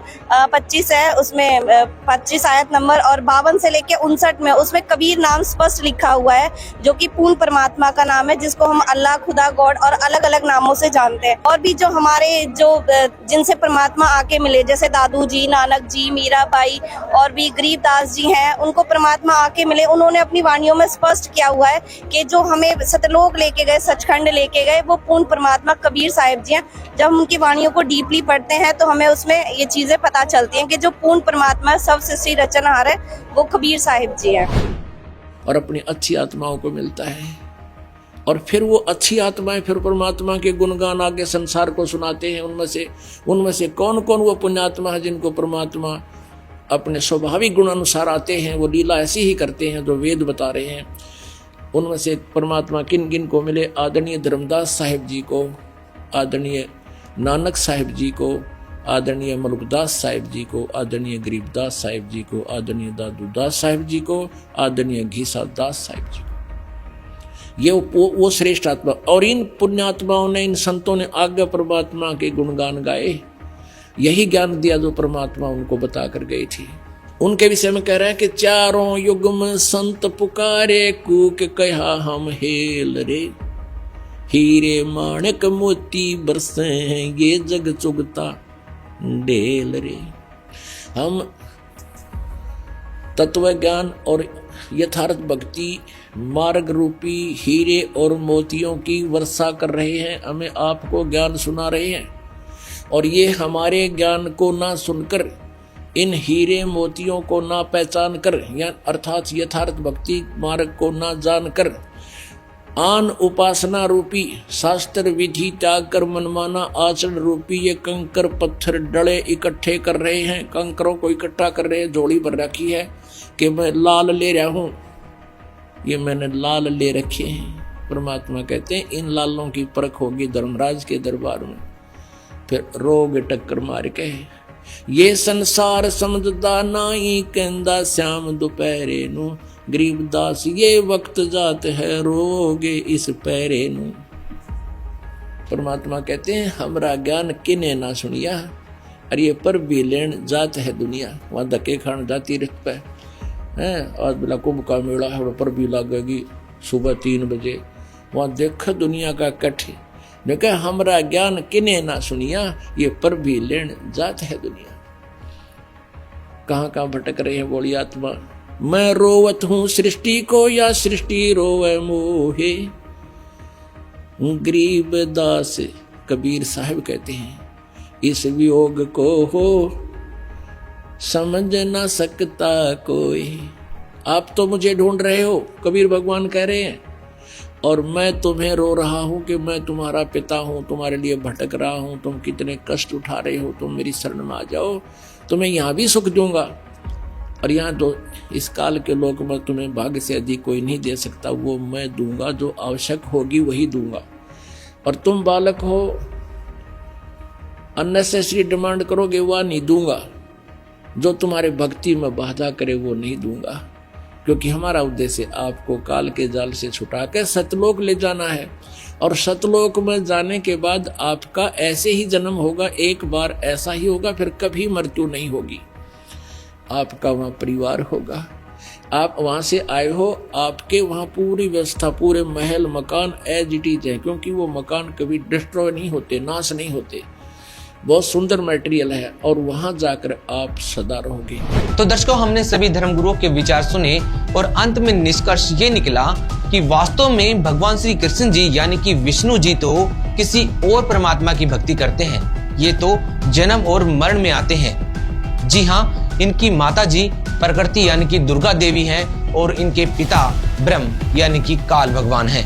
25 है, उसमें 25 आयत नंबर और 52 से लेके 59 में उसमें कबीर नाम स्पष्ट लिखा हुआ है, जो कि पूर्ण परमात्मा का नाम है, जिसको हम अल्लाह, खुदा, गॉड और अलग अलग नामों से जानते हैं। और भी जो हमारे जो जिनसे परमात्मा आके मिले, जैसे दादू जी, नानक जी, मीरा बाई और भी गरीबदास जी हैं, उनको परमात्मा आके मिले, उन्होंने अपनी वाणियों में स्पष्ट किया हुआ है कि जो हमें सतलोक लेके गए, सचखंड लेके गए, वो पूर्ण परमात्मा कबीर साहिब जी हैं। जब हम उनकी वाणियों को डीपली पढ़ते हैं तो हमें उसमें ये चीजें पता चलती हैं कि जो पूर्ण परमात्मा सब सृष्टि रचनहार है वो कबीर साहिब जी हैं। और अपनी अच्छी आत्माओं को मिलता है। और फिर वो अच्छी आत्माएं फिर परमात्मा के गुणगान आगे संसार को सुनाते हैं। उनमें से कौन कौन वो पुण्यात्मा है जिनको परमात्मा अपने स्वाभाविक गुण अनुसार आते हैं, वो लीला ऐसी ही करते हैं जो वेद बता रहे हैं। उनमें से परमात्मा किन किन को मिले? आदरणीय धर्मदास साहिब जी को, आदरणीय नानक साहिब जी को, आदरणीय मलुकदास साहिब जी को, आदरणीय गरीबदास साहिब जी को, आदरणीय दादूदास साहिब जी को, आदरणीय घीसा दास साहिब जी को। ये वो श्रेष्ठ आत्मा। और इन पुण्यात्माओं ने, इन संतों ने आज्ञा परमात्मा के गुणगान गाए, यही ज्ञान दिया जो परमात्मा उनको बता कर गई थी। उनके विषय में कह रहे हैं कि चारों युग में संत पुकारे, कूक कहा हम हेल रे, हीरे माणिक मोती बरसे हैं ये जग चुगता डेल रे। हम तत्व ज्ञान और यथार्थ भक्ति मार्ग रूपी हीरे और मोतियों की वर्षा कर रहे हैं, हमें आपको ज्ञान सुना रहे हैं। और ये हमारे ज्ञान को ना सुनकर, इन हीरे मोतियों को ना पहचान कर, या अर्थात यथार्थ भक्ति मार्ग को ना जानकर, आन उपासना रूपी शास्त्र विधि त्याग कर मनमाना आचरण रूपी ये कंकर पत्थर डले इकट्ठे कर रहे हैं। कंकरों को इकट्ठा कर रहे हैं, जोड़ी भर रखी है कि मैं लाल ले रहा हूं, ये मैंने लाल ले रखे हैं। परमात्मा कहते हैं इन लालों की परख होगी धर्मराज के दरबार में। फिर रोग टक्कर मार के, ये संसार समझदा नाई कहंदा श्याम दोपहरे नू, गरीबदास ये वक्त जात है रोगे इस पैरे नू। परमात्मा कहते हैं हमरा ज्ञान किने ना सुनिया, अरे ये पर भी लेन जात है दुनिया। वहां धक्के खान जाती रख पे है, आज बिला कुंभ का मेला है, पर भी लगेगी सुबह 3 बजे। वहां देख दुनिया का कठ, देखा हमरा ज्ञान किने ना सुनिया, ये पर भी लेन जात है दुनिया। कहाँ भटक रहे हैं बोली आत्मा। मैं रोवत हूं सृष्टि को या सृष्टि रोवे मोहे, गरीब दास कबीर साहब कहते हैं इस वियोग को हो समझ ना सकता कोई। आप तो मुझे ढूंढ रहे हो, कबीर भगवान कह रहे हैं, और मैं तुम्हें रो रहा हूं कि मैं तुम्हारा पिता हूं, तुम्हारे लिए भटक रहा हूं, तुम कितने कष्ट उठा रहे हो, तुम मेरी शरण में आ जाओ, तुम्हें यहां भी सुख दूंगा। और यहाँ तो इस काल के लोक में तुम्हें भाग्य से अधिक कोई नहीं दे सकता, वो मैं दूंगा, जो आवश्यक होगी वही दूंगा। और तुम बालक हो, अननेसेसरी डिमांड करोगे वह नहीं दूंगा, जो तुम्हारे भक्ति में बाधा करे वो नहीं दूंगा। क्योंकि हमारा उद्देश्य आपको काल के जाल से छुटा कर सतलोक ले जाना है। और सतलोक में जाने के बाद आपका ऐसे ही जन्म होगा, एक बार ऐसा ही होगा, फिर कभी मृत्यु नहीं होगी। आपका वहाँ परिवार होगा, आप वहाँ से आए हो, आपके वहाँ पूरी व्यवस्था, पूरे महल मकान एज इट इज है, क्योंकि वो मकान कभी डिस्ट्रॉय नहीं होते, नाश नहीं होते, बहुत सुंदर मटेरियल है, और वहाँ जाकर आप सदा रहोगे। तो दर्शकों, हमने सभी धर्मगुरुओं के विचार सुने और अंत में निष्कर्ष ये निकला कि वास्तव में भगवान श्री कृष्ण जी यानी कि विष्णु जी तो किसी और परमात्मा की भक्ति करते हैं, ये तो जन्म और मरण में आते हैं। जी हाँ, इनकी माता जी प्रकृति यानी कि दुर्गा देवी हैं और इनके पिता ब्रह्म यानी कि काल भगवान हैं।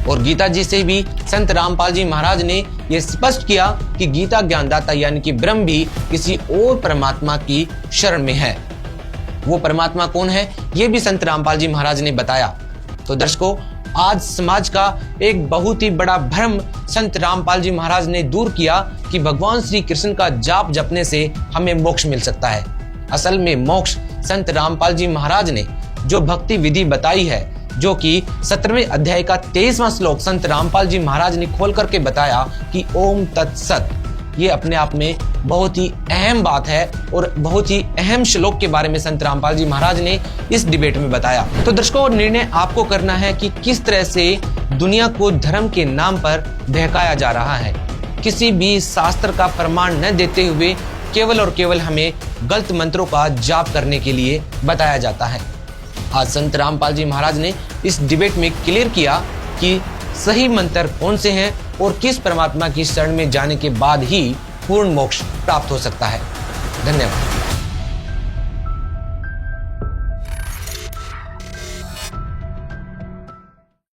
और गीता जी से भी संत रामपाल जी महाराज ने यह स्पष्ट किया कि गीता ज्ञानदाता यानी कि ब्रह्म भी किसी और परमात्मा की शरण में है। वो परमात्मा कौन है, ये भी संत रामपाल जी महाराज ने बताया। तो दर्शकों, आज समाज का एक बहुत ही बड़ा भ्रम संत रामपाल जी महाराज ने दूर किया कि भगवान श्री कृष्ण का जाप जपने से हमें मोक्ष मिल सकता है। असल में मोक्ष संत रामपाल जी महाराज ने जो भक्ति विधि बताई है, जो कि 17वें अध्याय का 23वां श्लोक संत रामपाल जी महाराज ने खोल करके बताया कि ओम तत्सत, ये अपने आप में बहुत ही अहम बात है और बहुत ही अहम श्लोक के बारे में संत रामपाल जी महाराज ने इस डिबेट में बताया। तो दर्शकों, निर्णय आपको करना है कि किस तरह से दुनिया को धर्म के नाम पर बहकाया जा रहा है। किसी भी शास्त्र का प्रमाण न देते हुए केवल और केवल हमें गलत मंत्रों का जाप करने के लिए बताया जाता है। आज संत रामपाल जी महाराज ने इस डिबेट में क्लियर किया कि सही मंत्र कौन से हैं और किस परमात्मा की शरण में जाने के बाद ही पूर्ण मोक्ष प्राप्त हो सकता है। धन्यवाद।